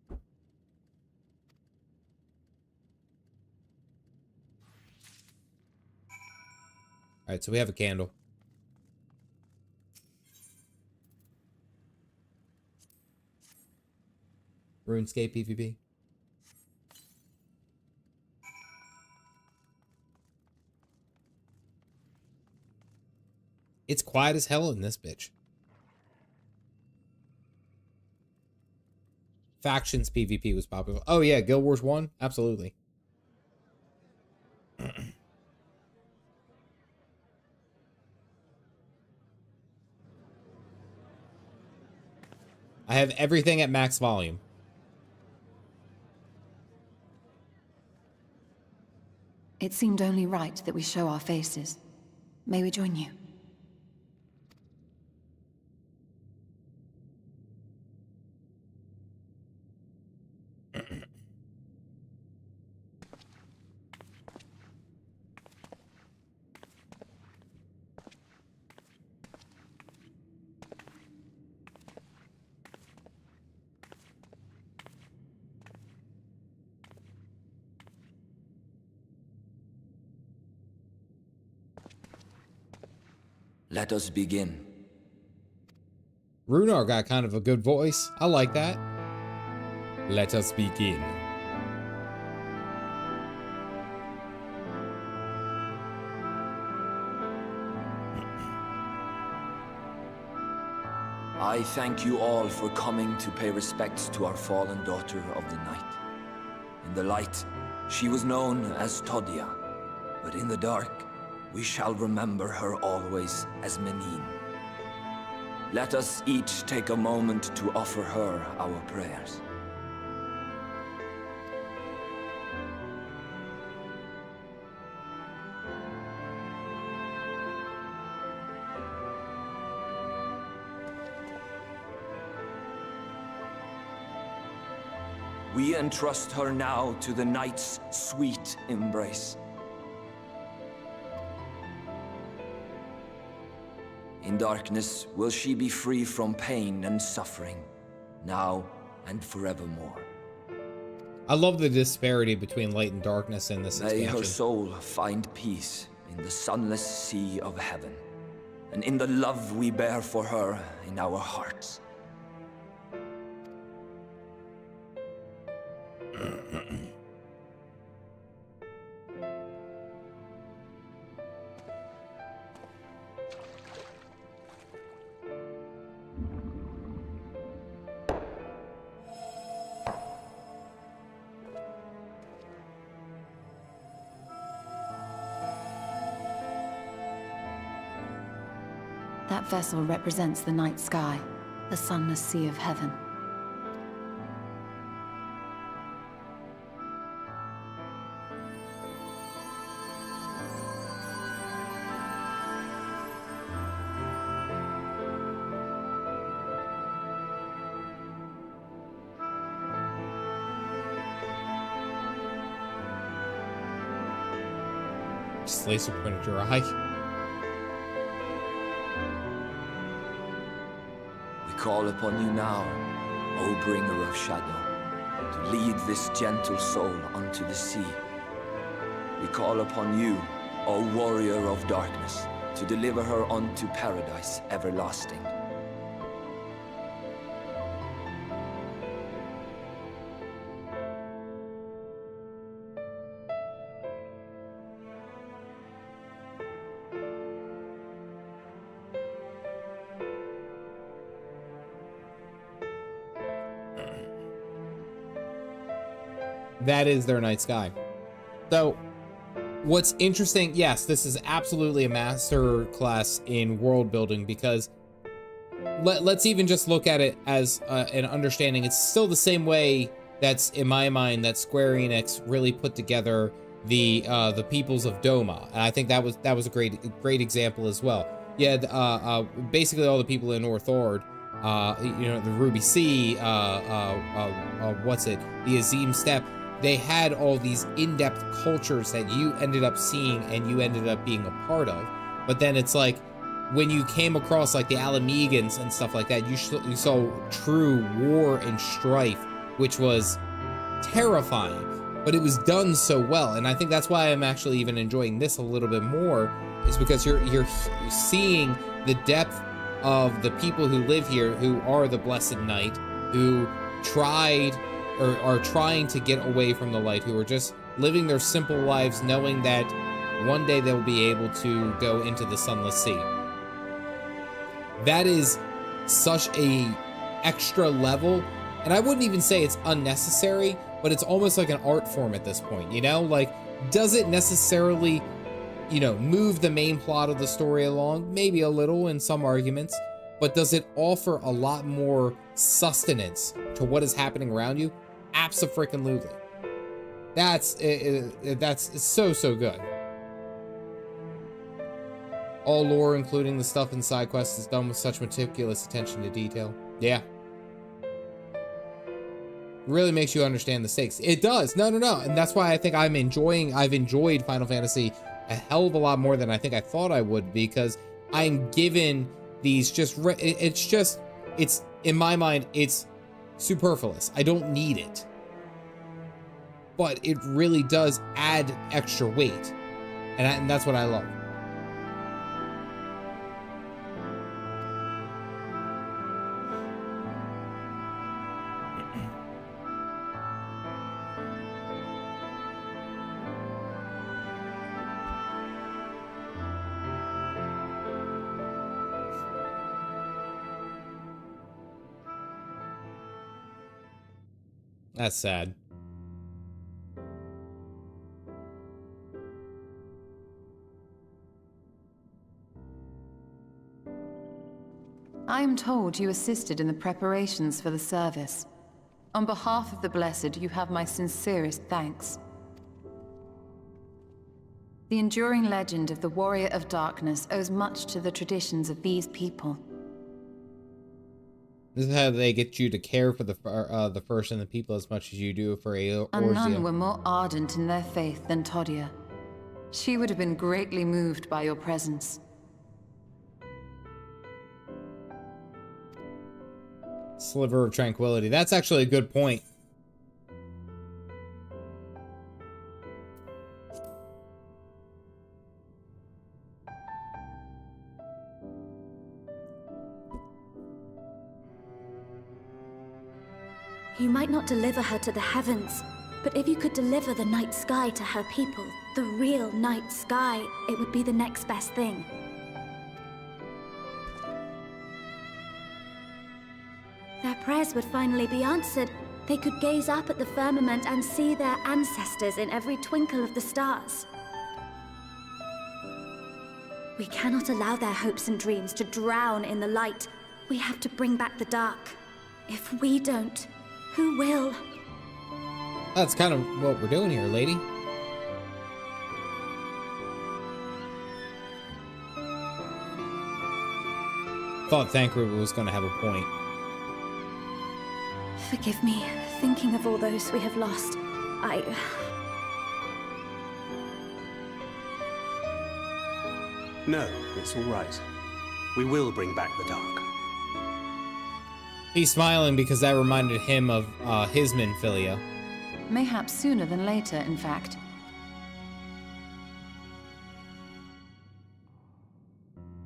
All right, so we have a candle. RuneScape PvP. It's quiet as hell in this bitch. Factions PvP was popular. Oh yeah, Guild Wars 1? Absolutely. I have everything at max volume. It seemed only right that we show our faces. May we join you? Let us begin. Runar got kind of a good voice. I like that. Let us begin. I thank you all for coming to pay respects to our fallen daughter of the night. In the light, she was known as Tadia, but in the dark, we shall remember her always as Menin. Let us each take a moment to offer her our prayers. We entrust her now to the night's sweet embrace. In darkness will she be free from pain and suffering, now and forevermore. I love the disparity between light and darkness in this expansion. May her soul find peace in the sunless sea of heaven, and in the love we bear for her in our hearts. That vessel represents the night sky, the sunless sea of heaven. Just laser pointed your eye. Call upon you now, O bringer of shadow, to lead this gentle soul unto the sea. We call upon you, O warrior of darkness, to deliver her unto paradise everlasting. That is their night sky. So what's interesting, yes, this is absolutely a master class in world building, because let's even just look at it as an understanding. It's still the same way that's in my mind that Square Enix really put together the peoples of Doma, and I think that was a great example as well. Yeah, basically all the people in North Ord, you know, the Ruby Sea, what's it, the Azim Steppe. They had all these in-depth cultures that you ended up seeing and you ended up being a part of. But then it's like, when you came across like the Alamegans and stuff like that, you saw true war and strife, which was terrifying, but it was done so well. And I think that's why I'm actually even enjoying this a little bit more, is because you're seeing the depth of the people who live here, who are the Blessed Night, who tried or are trying to get away from the light, who are just living their simple lives knowing that one day they'll be able to go into the Sunless Sea. That is such a extra level, and I wouldn't even say it's unnecessary, but it's almost like an art form at this point, you know? Like, does it necessarily, you know, move the main plot of the story along? Maybe a little in some arguments, but does it offer a lot more sustenance to what is happening around you? Abso-freaking-lutely. That's so good. All lore, including the stuff in side quests, is done with such meticulous attention to detail. Yeah. Really makes you understand the stakes. It does. No. And that's why I think I've enjoyed Final Fantasy a hell of a lot more than I think I thought I would, because I'm given these it's in my mind, it's superfluous. I don't need it. But it really does add extra weight. And that's what I love. That's sad. I am told you assisted in the preparations for the service. On behalf of the Blessed, you have my sincerest thanks. The enduring legend of the Warrior of Darkness owes much to the traditions of these people. This is how they get you to care for the First and the people as much as you do for Eorzea. And none were more ardent in their faith than Tadia. She would have been greatly moved by your presence. Sliver of Tranquility. That's actually a good point. You might not deliver her to the heavens, but if you could deliver the night sky to her people, the real night sky, it would be the next best thing. Their prayers would finally be answered. They could gaze up at the firmament and see their ancestors in every twinkle of the stars. We cannot allow their hopes and dreams to drown in the light. We have to bring back the dark. If we don't, who will? That's kind of what we're doing here, lady. Thought Thancred was going to have a point. Forgive me, thinking of all those we have lost. No, it's all right. We will bring back the dark. He's smiling because that reminded him of Hisman Filia. Mayhaps sooner than later, in fact.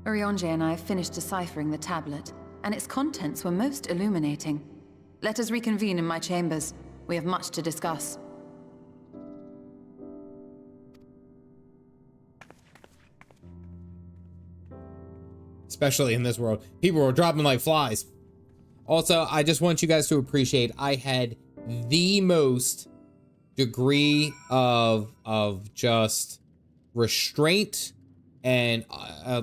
Urianger and I finished deciphering the tablet, and its contents were most illuminating. Let us reconvene in my chambers. We have much to discuss. Especially in this world. People were dropping like flies. Also, I just want you guys to appreciate I had the most degree of just restraint and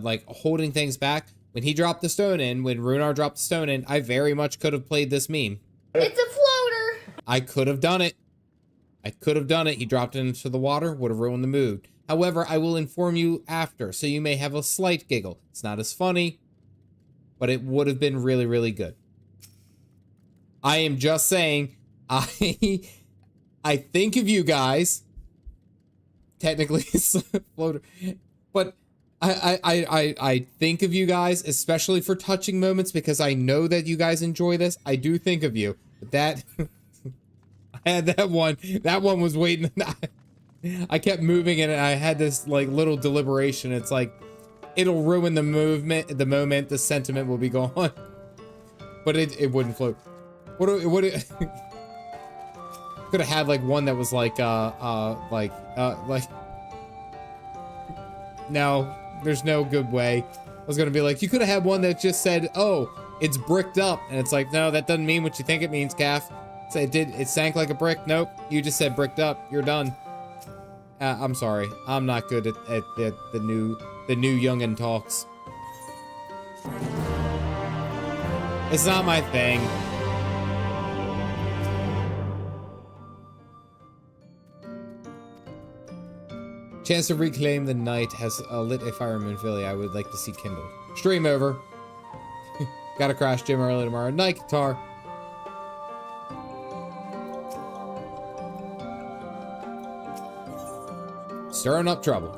like holding things back. When he dropped the stone in, when Runar dropped the stone in, I very much could have played this meme. It's a floater. I could have done it. I could have done it. He dropped it into the water, would have ruined the mood. However, I will inform you after, so you may have a slight giggle. It's not as funny, but it would have been really, really good. I am just saying, I think of you guys. Technically, it's a floater, but I think of you guys, especially for touching moments, because I know that you guys enjoy this. I do think of you, but that I had that one. That one was waiting. I kept moving and I had this like little deliberation. It's like it'll ruin the movement, the moment, the sentiment will be gone, but it wouldn't float. What it could have had like one that was like no, there's no good way. I was gonna be like, you could have had one that just said, oh, it's bricked up, and it's like, no, that doesn't mean what you think it means, Caff. So it sank like a brick. Nope, you just said bricked up. You're done. I'm sorry, I'm not good at the new youngin' talks. It's not my thing. Chance to reclaim the night has lit a fire in Moonville I would like to see kindled. Stream over. Gotta crash gym early tomorrow. Night guitar. Stirring up trouble.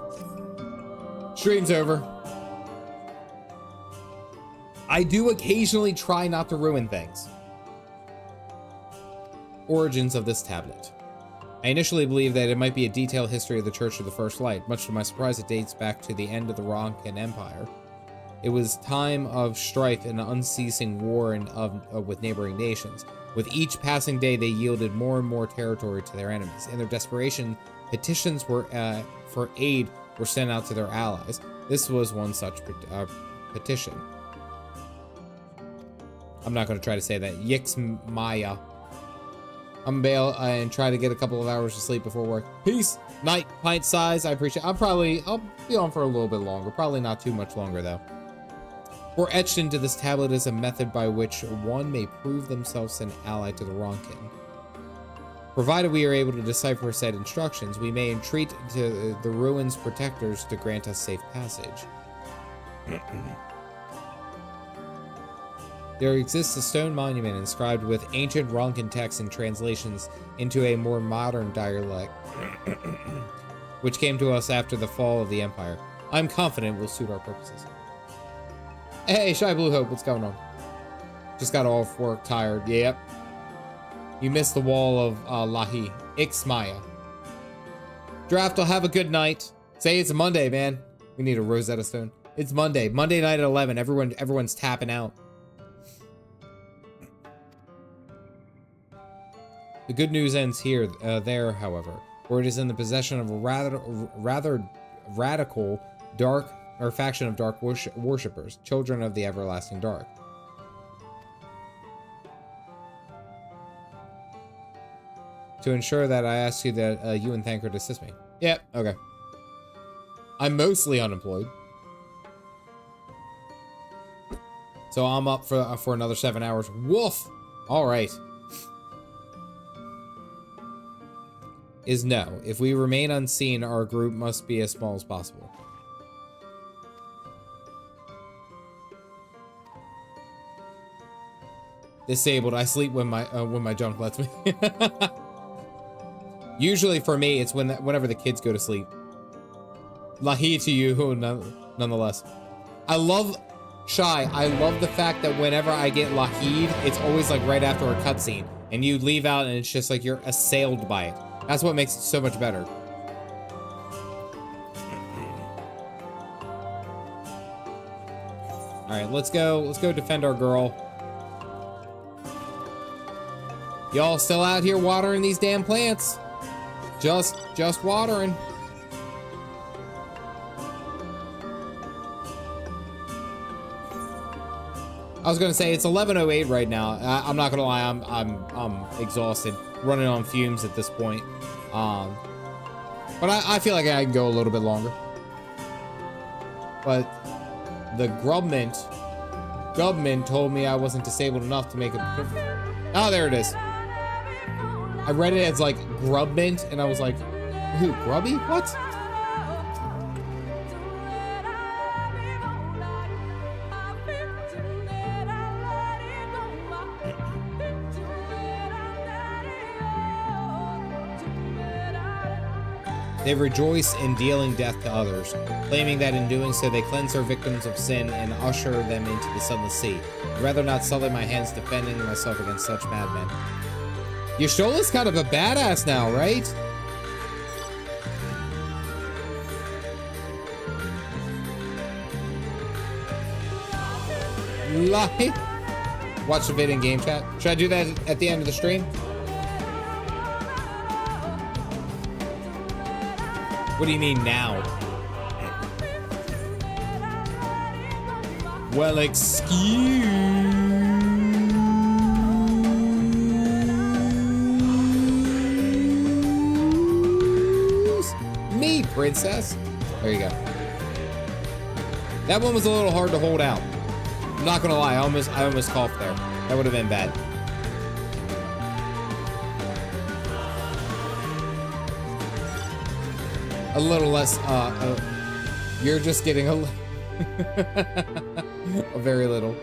Stream's over. I do occasionally try not to ruin things. Origins of this tablet. I initially believed that it might be a detailed history of the Church of the First Light. Much to my surprise, it dates back to the end of the Ronkan Empire. It was time of strife and unceasing war with neighboring nations. With each passing day, they yielded more and more territory to their enemies. In their desperation, petitions for aid were sent out to their allies. This was one such petition. I'm not going to try to say that. Yix Maya. I'm bail and try to get a couple of hours of sleep before work. Peace. Night. Pint size. I appreciate. I'll be on for a little bit longer. Probably not too much longer though. For etched into this tablet is a method by which one may prove themselves an ally to the Ronkin. Provided we are able to decipher said instructions, we may entreat to the ruins protectors to grant us safe passage. There exists a stone monument inscribed with ancient Ronkan texts and translations into a more modern dialect, which came to us after the fall of the Empire. I'm confident will suit our purposes. Hey, Shy Blue Hope, what's going on? Just got off work, tired. Yep. You missed the wall of Lahi. Ixmaya. Draft will have a good night. Say it's a Monday, man. We need a Rosetta Stone. It's Monday. Monday night at 11. Everyone's tapping out. The good news ends here, there, however, where it is in the possession of a rather radical faction of dark worshippers, children of the everlasting dark. To ensure that, I ask you that you and Thancred assist me. Yep, okay. I'm mostly unemployed, so I'm up for another 7 hours. Woof. All right. Is no. If we remain unseen, our group must be as small as possible. Disabled. I sleep when my junk lets me. Usually for me, it's whenever the kids go to sleep. Lahi to you, nonetheless. I love the fact that whenever I get Lahid, it's always like right after a cutscene, and you leave out, and it's just like you're assailed by it. That's what makes it so much better. All right, let's go defend our girl. Y'all still out here watering these damn plants? Just watering. I was gonna say it's 11:08 right now. I'm not gonna lie, I'm exhausted. running on fumes at this point. But I feel like I can go a little bit longer. But the government told me I wasn't disabled enough to make a... Oh, there it is. I read it as like Grubment, and I was like, who, Grubby? What? They rejoice in dealing death to others, claiming that in doing so they cleanse their victims of sin and usher them into the sunless sea. I'd rather not sully my hands defending myself against such madmen. Y'shtola's kind of a badass now, right? Lie. Watch the vid in game chat. Should I do that at the end of the stream? What do you mean now? Well, excuse me, princess. There you go. That one was a little hard to hold out. I'm not gonna lie, I almost coughed there. That would have been bad. A little less, you're just getting a very little.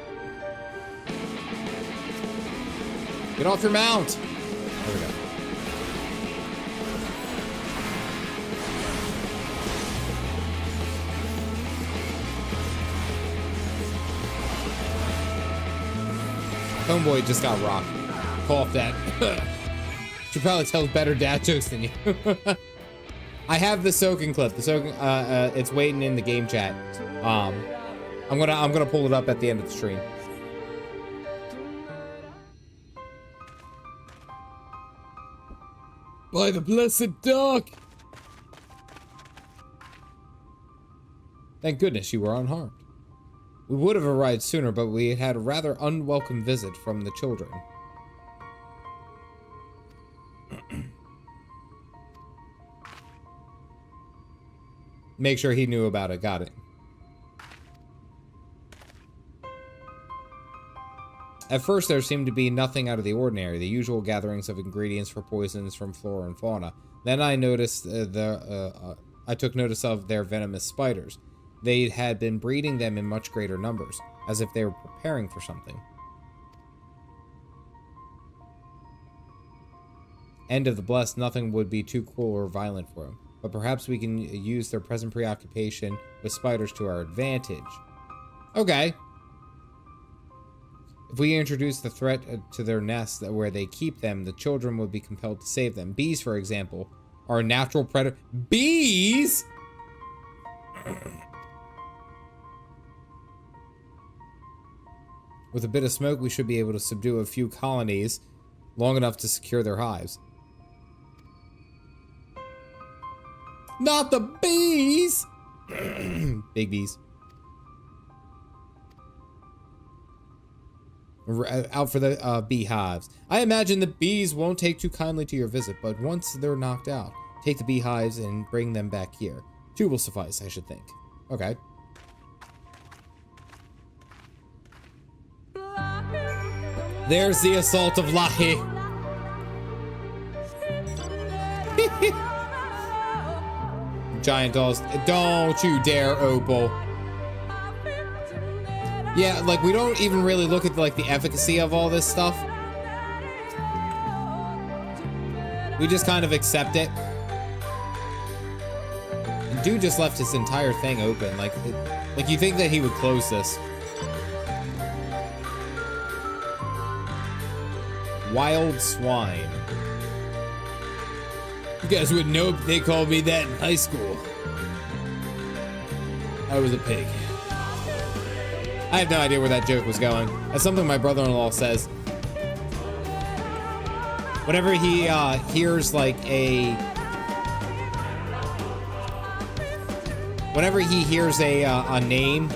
Get off your mount! There we go. Homeboy just got rocked. Coughed at. Should probably tell better dad jokes than you. I have the soaking clip. The soaking, it's waiting in the game chat. I'm gonna pull it up at the end of the stream. By the blessed duck! Thank goodness you were unharmed. We would have arrived sooner, but we had a rather unwelcome visit from the children. Make sure he knew about it. Got it. At first, there seemed to be nothing out of the ordinary, the usual gatherings of ingredients for poisons from flora and fauna. Then I noticed I took notice of their venomous spiders. They had been breeding them in much greater numbers, as if they were preparing for something. End of the blessed, nothing would be too cruel or violent for him. But perhaps we can use their present preoccupation with spiders to our advantage. Okay. If we introduce the threat to their nest where they keep them, the children would be compelled to save them. Bees, for example, are a natural predator. Bees?! With a bit of smoke, we should be able to subdue a few colonies long enough to secure their hives. Not the bees! Big bees. Out for the beehives. I imagine the bees won't take too kindly to your visit, but once they're knocked out, take the beehives and bring them back here. 2 will suffice, I should think. Okay. There's the assault of Lahi. Giant dolls. Don't you dare, Opal. Yeah, like, we don't even really look at, like, the efficacy of all this stuff. We just kind of accept it. And dude just left his entire thing open. Like you think that he would close this. Wild swine. You guys wouldn't know if they called me that in high school. I was a pig. I have no idea where that joke was going. That's something my brother-in-law says. Whenever he hears like a... Whenever he hears a name,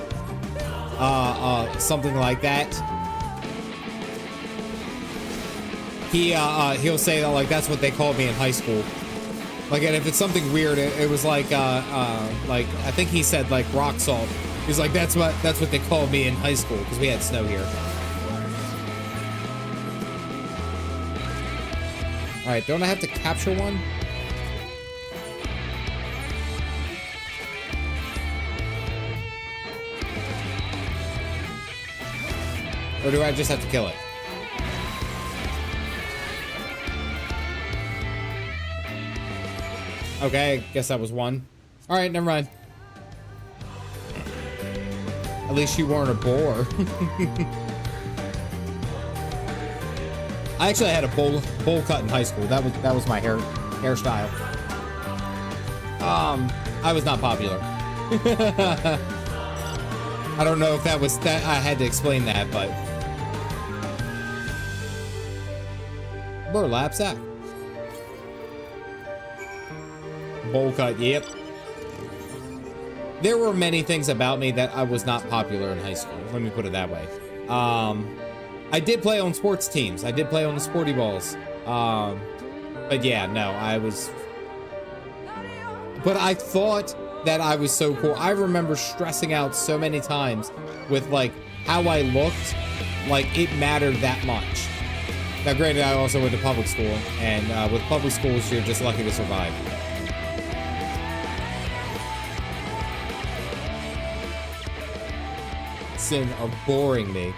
something like that, he'll say that like that's what they called me in high school. Like, and if it's something weird, it was like I think he said like rock salt. He's like that's what they called me in high school because we had snow here. All right, don't I have to capture one? Or do I just have to kill it? Okay, I guess that was one. All right, never mind. At least you weren't a boar. I actually had a bowl cut in high school. That was my hairstyle. I was not popular. I don't know if that was that. I had to explain that, but burlap sack. Bowl cut, yep. There were many things about me that I was not popular in high school. Let me put it that way. I did play on sports teams. I did play on the sporty balls. But yeah, no, I was... But I thought that I was so cool. I remember stressing out so many times with, like, how I looked. Like, it mattered that much. Now, granted, I also went to public school. And with public schools, you're just lucky to survive. Sin of boring me.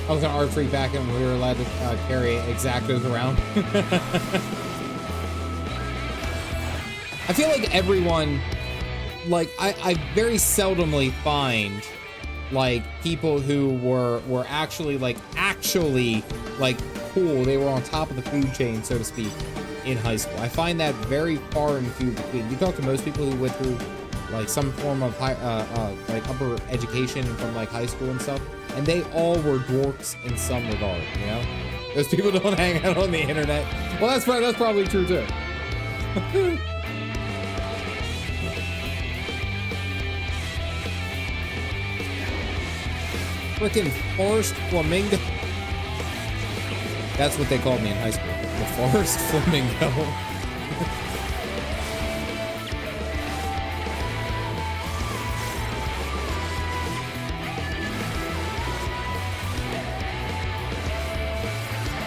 I was an art freak back when we were allowed to carry exactos around. I feel like everyone, like, I very seldomly find, like, people who were actually cool. They were on top of the food chain, so to speak, in high school. I find that very far and few between. You talk to most people who went through, like, some form of like upper education from, like, high school and stuff, and they all were dorks in some regard, you know? Those people don't hang out on the internet. Well, that's probably true, too. Frickin' forest flamingo. That's what they called me in high school. The forest flamingo.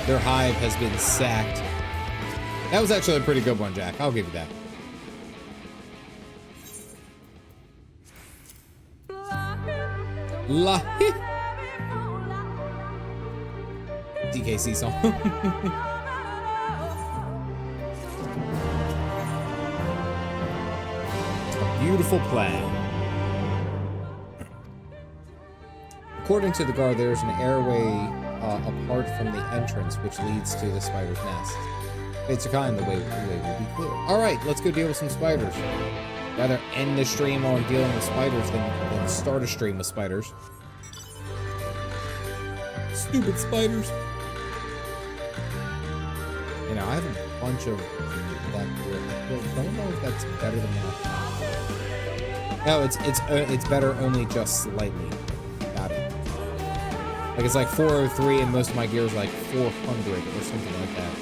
Their hive has been sacked. That was actually a pretty good one, Jack. I'll give you that. DKC song. A beautiful plan. According to the guard, there is an airway apart from the entrance, which leads to the spider's nest. It's a kind the way will be clear. All right, let's go deal with some spiders. Rather end the stream on dealing with spiders than start a stream with spiders. Stupid spiders. You know, I have a bunch of that here. I don't know if that's better than that. No, it's better only just slightly. Got it. Like it's like 403 and most of my gear is like 400 or something like that.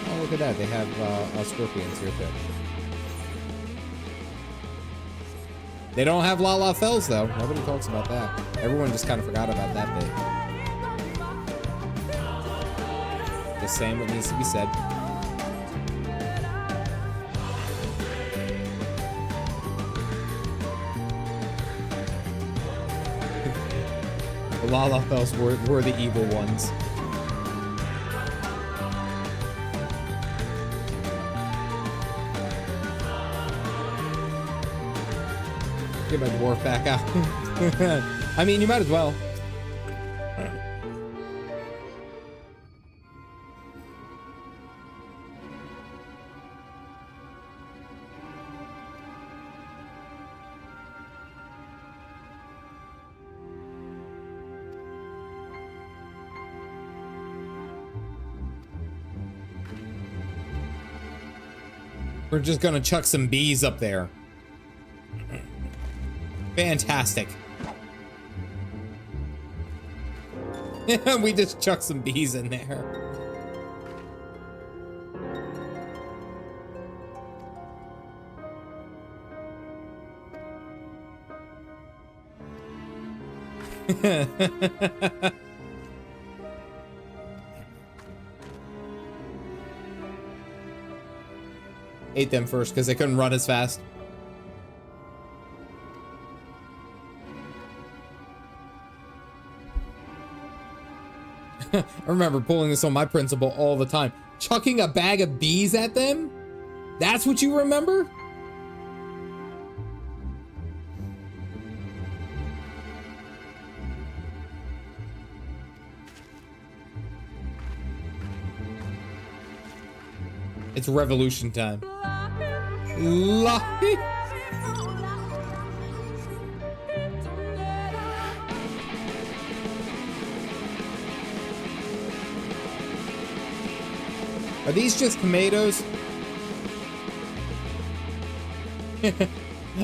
Oh, look at that. They have scorpions here too. They don't have Lala Fells though. Nobody talks about that. Everyone just kind of forgot about that bit. Just saying what needs to be said. The Lala Fells were the evil ones. Get my dwarf back out. I mean, you might as well. We're just gonna chuck some bees up there. Fantastic. We just chuck some bees in there. Ate them first because they couldn't run as fast. I remember pulling this on my principal all the time. Chucking a bag of bees at them? That's what you remember? It's revolution time. Are these just tomatoes?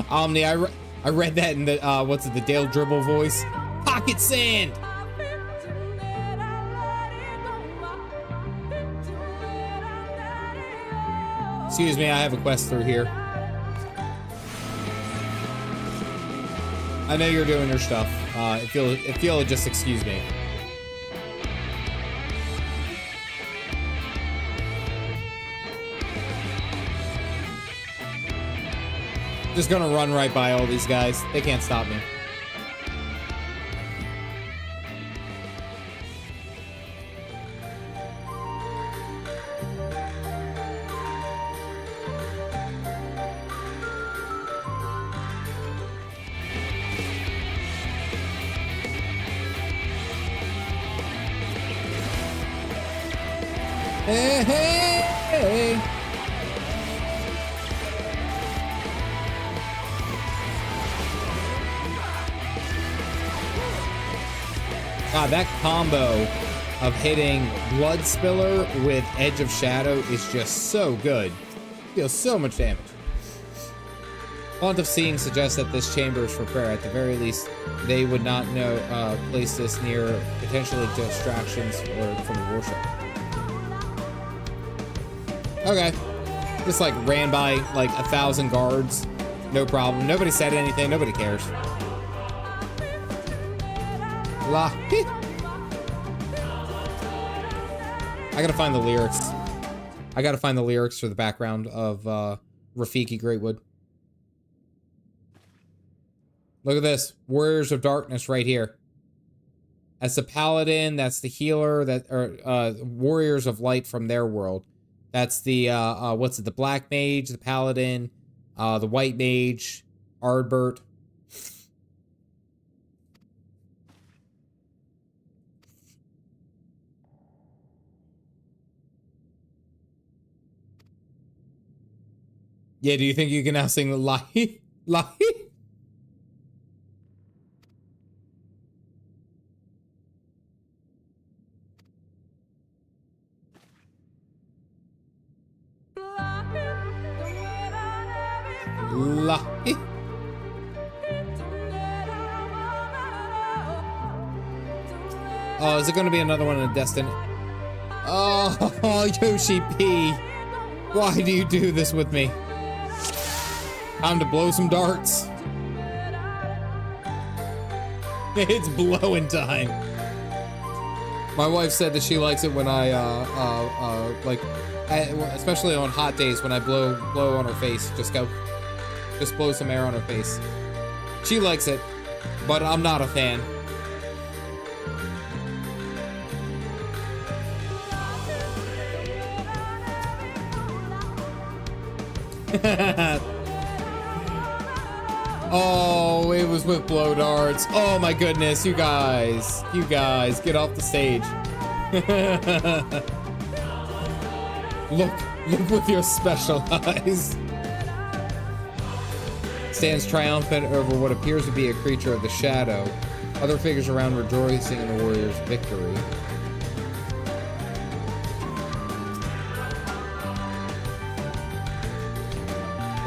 Omni, I read that in the what's it, the Dale Dribble voice? Pocket sand. Excuse me, I have a quest through here. I know you're doing your stuff. If you'll just excuse me. Just gonna run right by all these guys. They can't stop me. Hey, hey, hey. God, that combo of hitting Blood Spiller with Edge of Shadow is just so good. Deals so much damage. Font of Seeing suggests that this chamber is for prayer. At the very least, they would not know place this near potentially distractions or from the worship. Okay. Just like ran by like 1,000 guards. No problem. Nobody said anything. Nobody cares. La. I gotta find the lyrics. I gotta find the lyrics for the background of Rafiki Greatwood. Look at this. Warriors of Darkness right here. That's the paladin. That's the healer. Warriors of Light from their world. That's the, what's it? The black mage, the paladin, the white mage, Ardbert. Yeah, do you think you can now sing the Lahi? Lahi? Lahi. Oh, is it going to be another one in Destiny? Oh, Yoshi P. Why do you do this with me? Time to blow some darts. It's blowing time. My wife said that she likes it when I, especially on hot days when I blow on her face. Just blow some air on her face. She likes it, but I'm not a fan. Oh, it was with blow darts. Oh my goodness, you guys, get off the stage. Look with your special eyes. Stands triumphant over what appears to be a creature of the shadow. Other figures around rejoicing in the warrior's victory.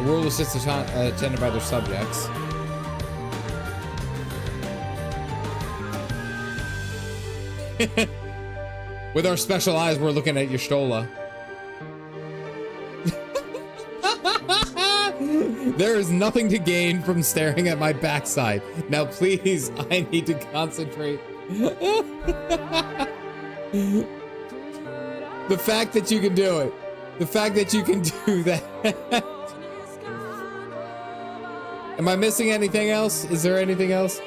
A world is just attended by their subjects. With our special eyes, we're looking at Y'shtola. There is nothing to gain from staring at my backside. Now, please, I need to concentrate. The fact that you can do it. The fact that you can do that. Am I missing anything else? Is there anything else?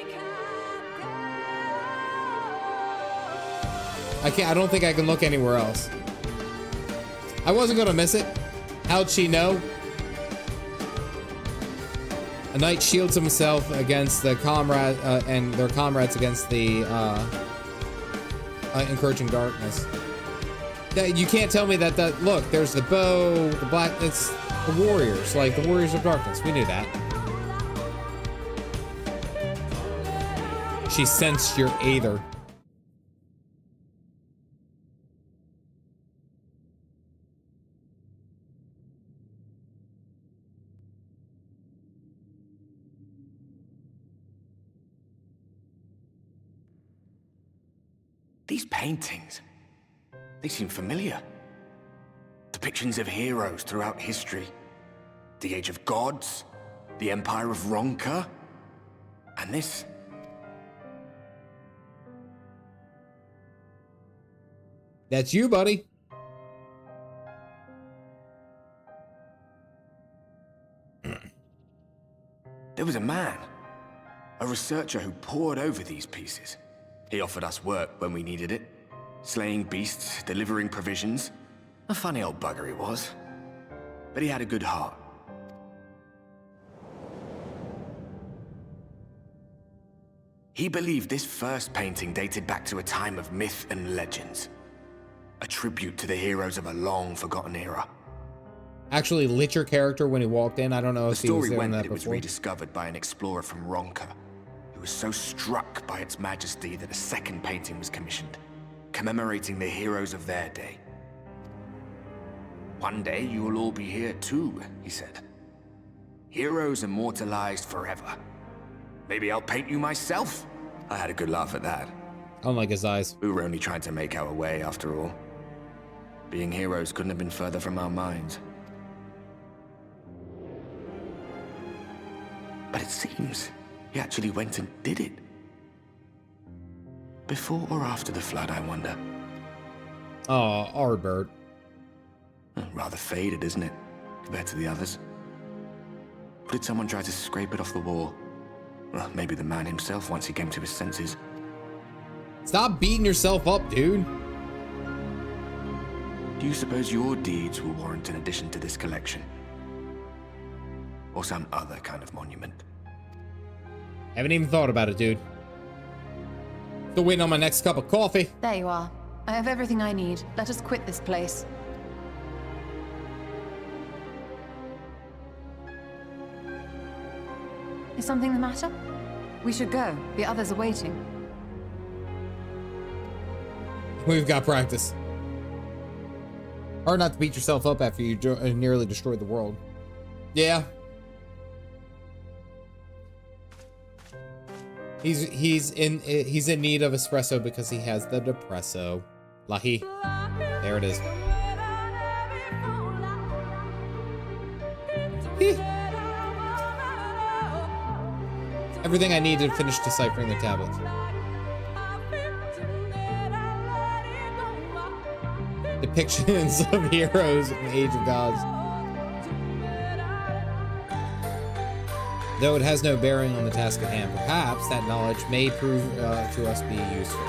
I don't think I can look anywhere else. I wasn't gonna miss it. How'd she know? A knight shields himself against the comrade and their comrades against the encroaching darkness. You can't tell me that. Look, there's the bow, the black. It's the warriors, like the warriors of darkness. We knew that. She sensed your aether. These paintings, they seem familiar. Depictions of heroes throughout history. The Age of Gods, the Empire of Ronka, and this. That's you, buddy. There was a man, a researcher who pored over these pieces. He offered us work when we needed it. Slaying beasts, delivering provisions. A funny old bugger he was. But he had a good heart. He believed this first painting dated back to a time of myth and legends. A tribute to the heroes of a long-forgotten era. Actually lit your character when he walked in. I don't know if he was doing that before. The story went that it was rediscovered by an explorer from Ronka. Was so struck by its majesty that a second painting was commissioned, commemorating the heroes of their day. One day you will all be here too, he said. Heroes immortalized forever. Maybe I'll paint you myself? I had a good laugh at that. I don't like his eyes. We were only trying to make our way after all. Being heroes couldn't have been further from our minds. But it seems he actually went and did it. Before or after the flood, I wonder. Oh, Arbert. Rather faded, isn't it? Compared to the others. Or did someone try to scrape it off the wall? Well, maybe the man himself once he came to his senses. Stop beating yourself up, dude. Do you suppose your deeds will warrant an addition to this collection? Or some other kind of monument? Haven't even thought about it, dude. Still waiting on my next cup of coffee. There you are. I have everything I need. Let us quit this place. Is something the matter? We should go. The others are waiting. We've got practice. Hard not to beat yourself up after you nearly destroyed the world. Yeah. He's in need of espresso because he has the depresso. Lucky. There it is. Everything I need to finish deciphering the tablet. Depictions of heroes in the Age of Gods. Though it has no bearing on the task at hand, perhaps that knowledge may prove to us be useful.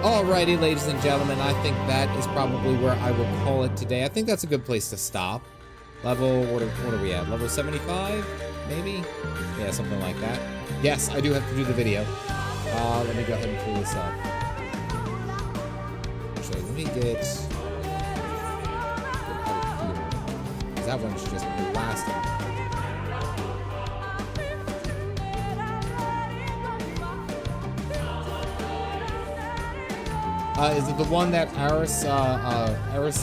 Alrighty, ladies and gentlemen, I think that is probably where I will call it today. I think that's a good place to stop. Level, what are we at? Level 75, maybe? Yeah, something like that. Yes, I do have to do the video. Let me go ahead and pull this up. Actually, let me get out of here. Because that one's just blasting. Is it the one that Iris sent? Iris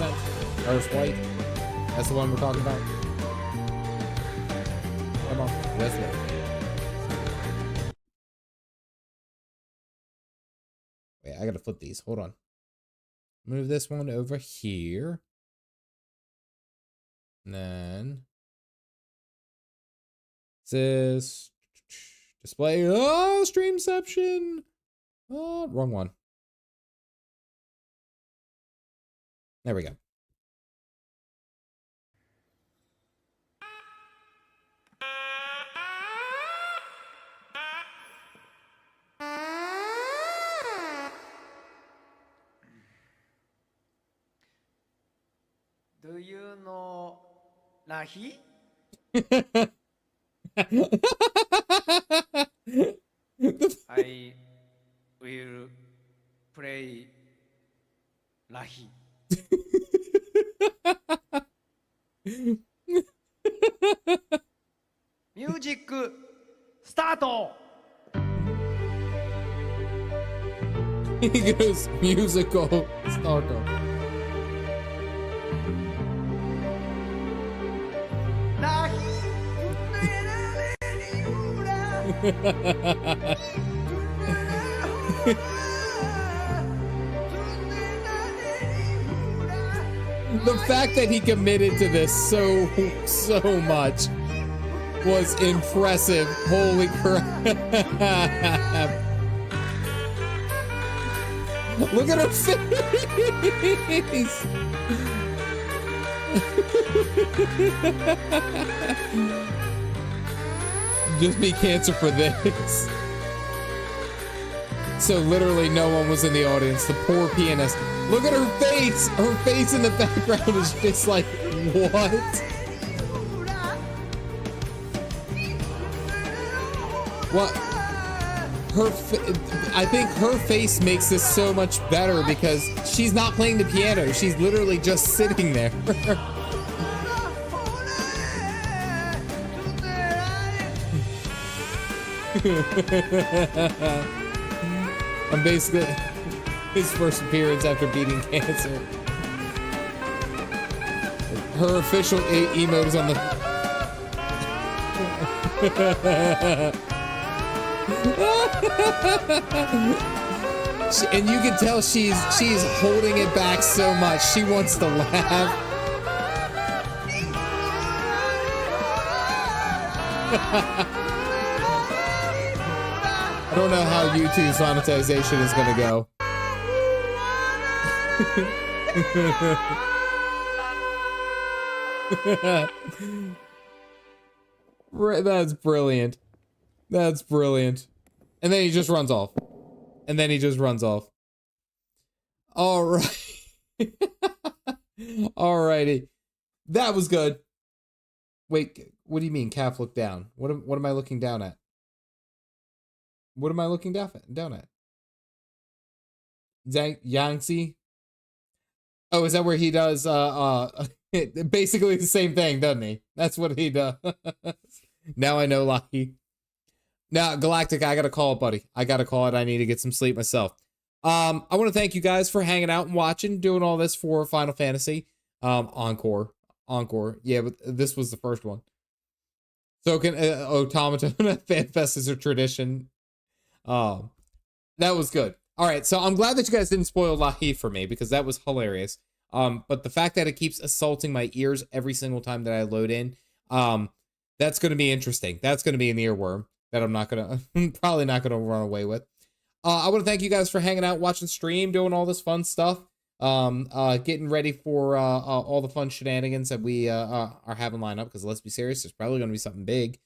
White? That's the one we're talking about? does look. Wait, I gotta flip these. Hold on. Move this one over here. And then this display. Oh, streamception. Oh, wrong one. There we go. Do you know Lahi? I will play Lahi. Music start! He goes musical starter. The fact that he committed to this so much was impressive. Holy crap. Look at her face. Just be cancer for this. So literally no one was in the audience. The poor pianist. Look at her face. Her face in the background is just like, what? What? I think her face makes this so much better because she's not playing the piano. She's literally just sitting there. I'm basically his first appearance after beating cancer. Her official emote is on the. And you can tell she's holding it back so much. She wants to laugh. I don't know how YouTube's monetization is gonna go. That's brilliant. That's brilliant. And then he just runs off. And then he just runs off. All right. Alrighty. That was good. Wait, what do you mean, Calf look down? What am I looking down at? What am I looking down at? Yangtze? Oh, is that where he does basically the same thing, doesn't he? That's what he does. Now I know, Lucky. Now, Galactic, I gotta call it, buddy. I gotta call it. I need to get some sleep myself. I want to thank you guys for hanging out and watching, doing all this for Final Fantasy. Encore. Yeah, but this was the first one. So can Automaton FanFest is a tradition. That was good. All right, so I'm glad that you guys didn't spoil Lahi for me because that was hilarious. But the fact that it keeps assaulting my ears every single time that I load in, that's going to be interesting. That's going to be an earworm that I'm not going to, probably not going to run away with. I want to thank you guys for hanging out, watching stream, doing all this fun stuff, getting ready for all the fun shenanigans that we are having lined up. Because let's be serious, there's probably going to be something big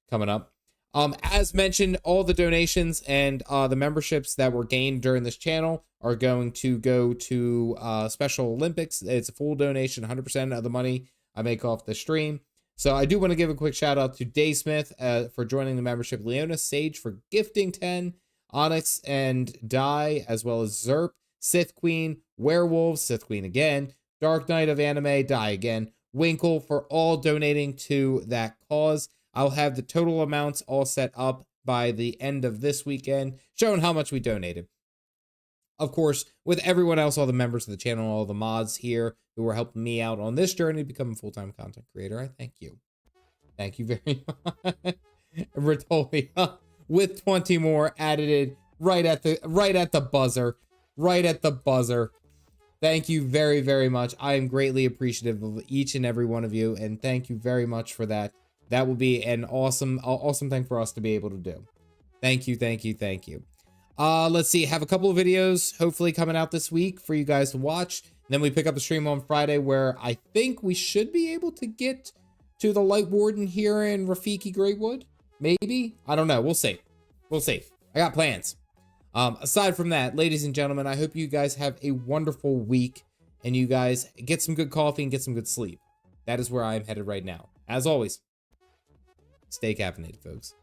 coming up. As mentioned, all the donations and the memberships that were gained during this channel are going to go to Special Olympics. It's a full donation, 100% of the money I make off the stream. So I do want to give a quick shout out to Daysmith for joining the membership, Leona Sage for gifting 10, Onyx and Die, as well as Zerp, Sith Queen, Werewolves, Sith Queen again, Dark Knight of Anime, Die again, Winkle for all donating to that cause. I'll have the total amounts all set up by the end of this weekend, showing how much we donated. Of course, with everyone else, all the members of the channel, all the mods here who are helping me out on this journey to become a full-time content creator, I thank you. Thank you very much. Retolia with 20 more added in right at the buzzer. Thank you very, very much. I am greatly appreciative of each and every one of you, and thank you very much for that. That will be an awesome thing for us to be able to do. Thank you. Let's see, have a couple of videos hopefully coming out this week for you guys to watch. Then we pick up the stream on Friday, where I think we should be able to get to the Light Warden here in Rafiki Greatwood. Maybe, I don't know. We'll see. I got plans. Aside from that, ladies and gentlemen, I hope you guys have a wonderful week and you guys get some good coffee and get some good sleep. That is where I am headed right now. As always, stay caffeinated, folks.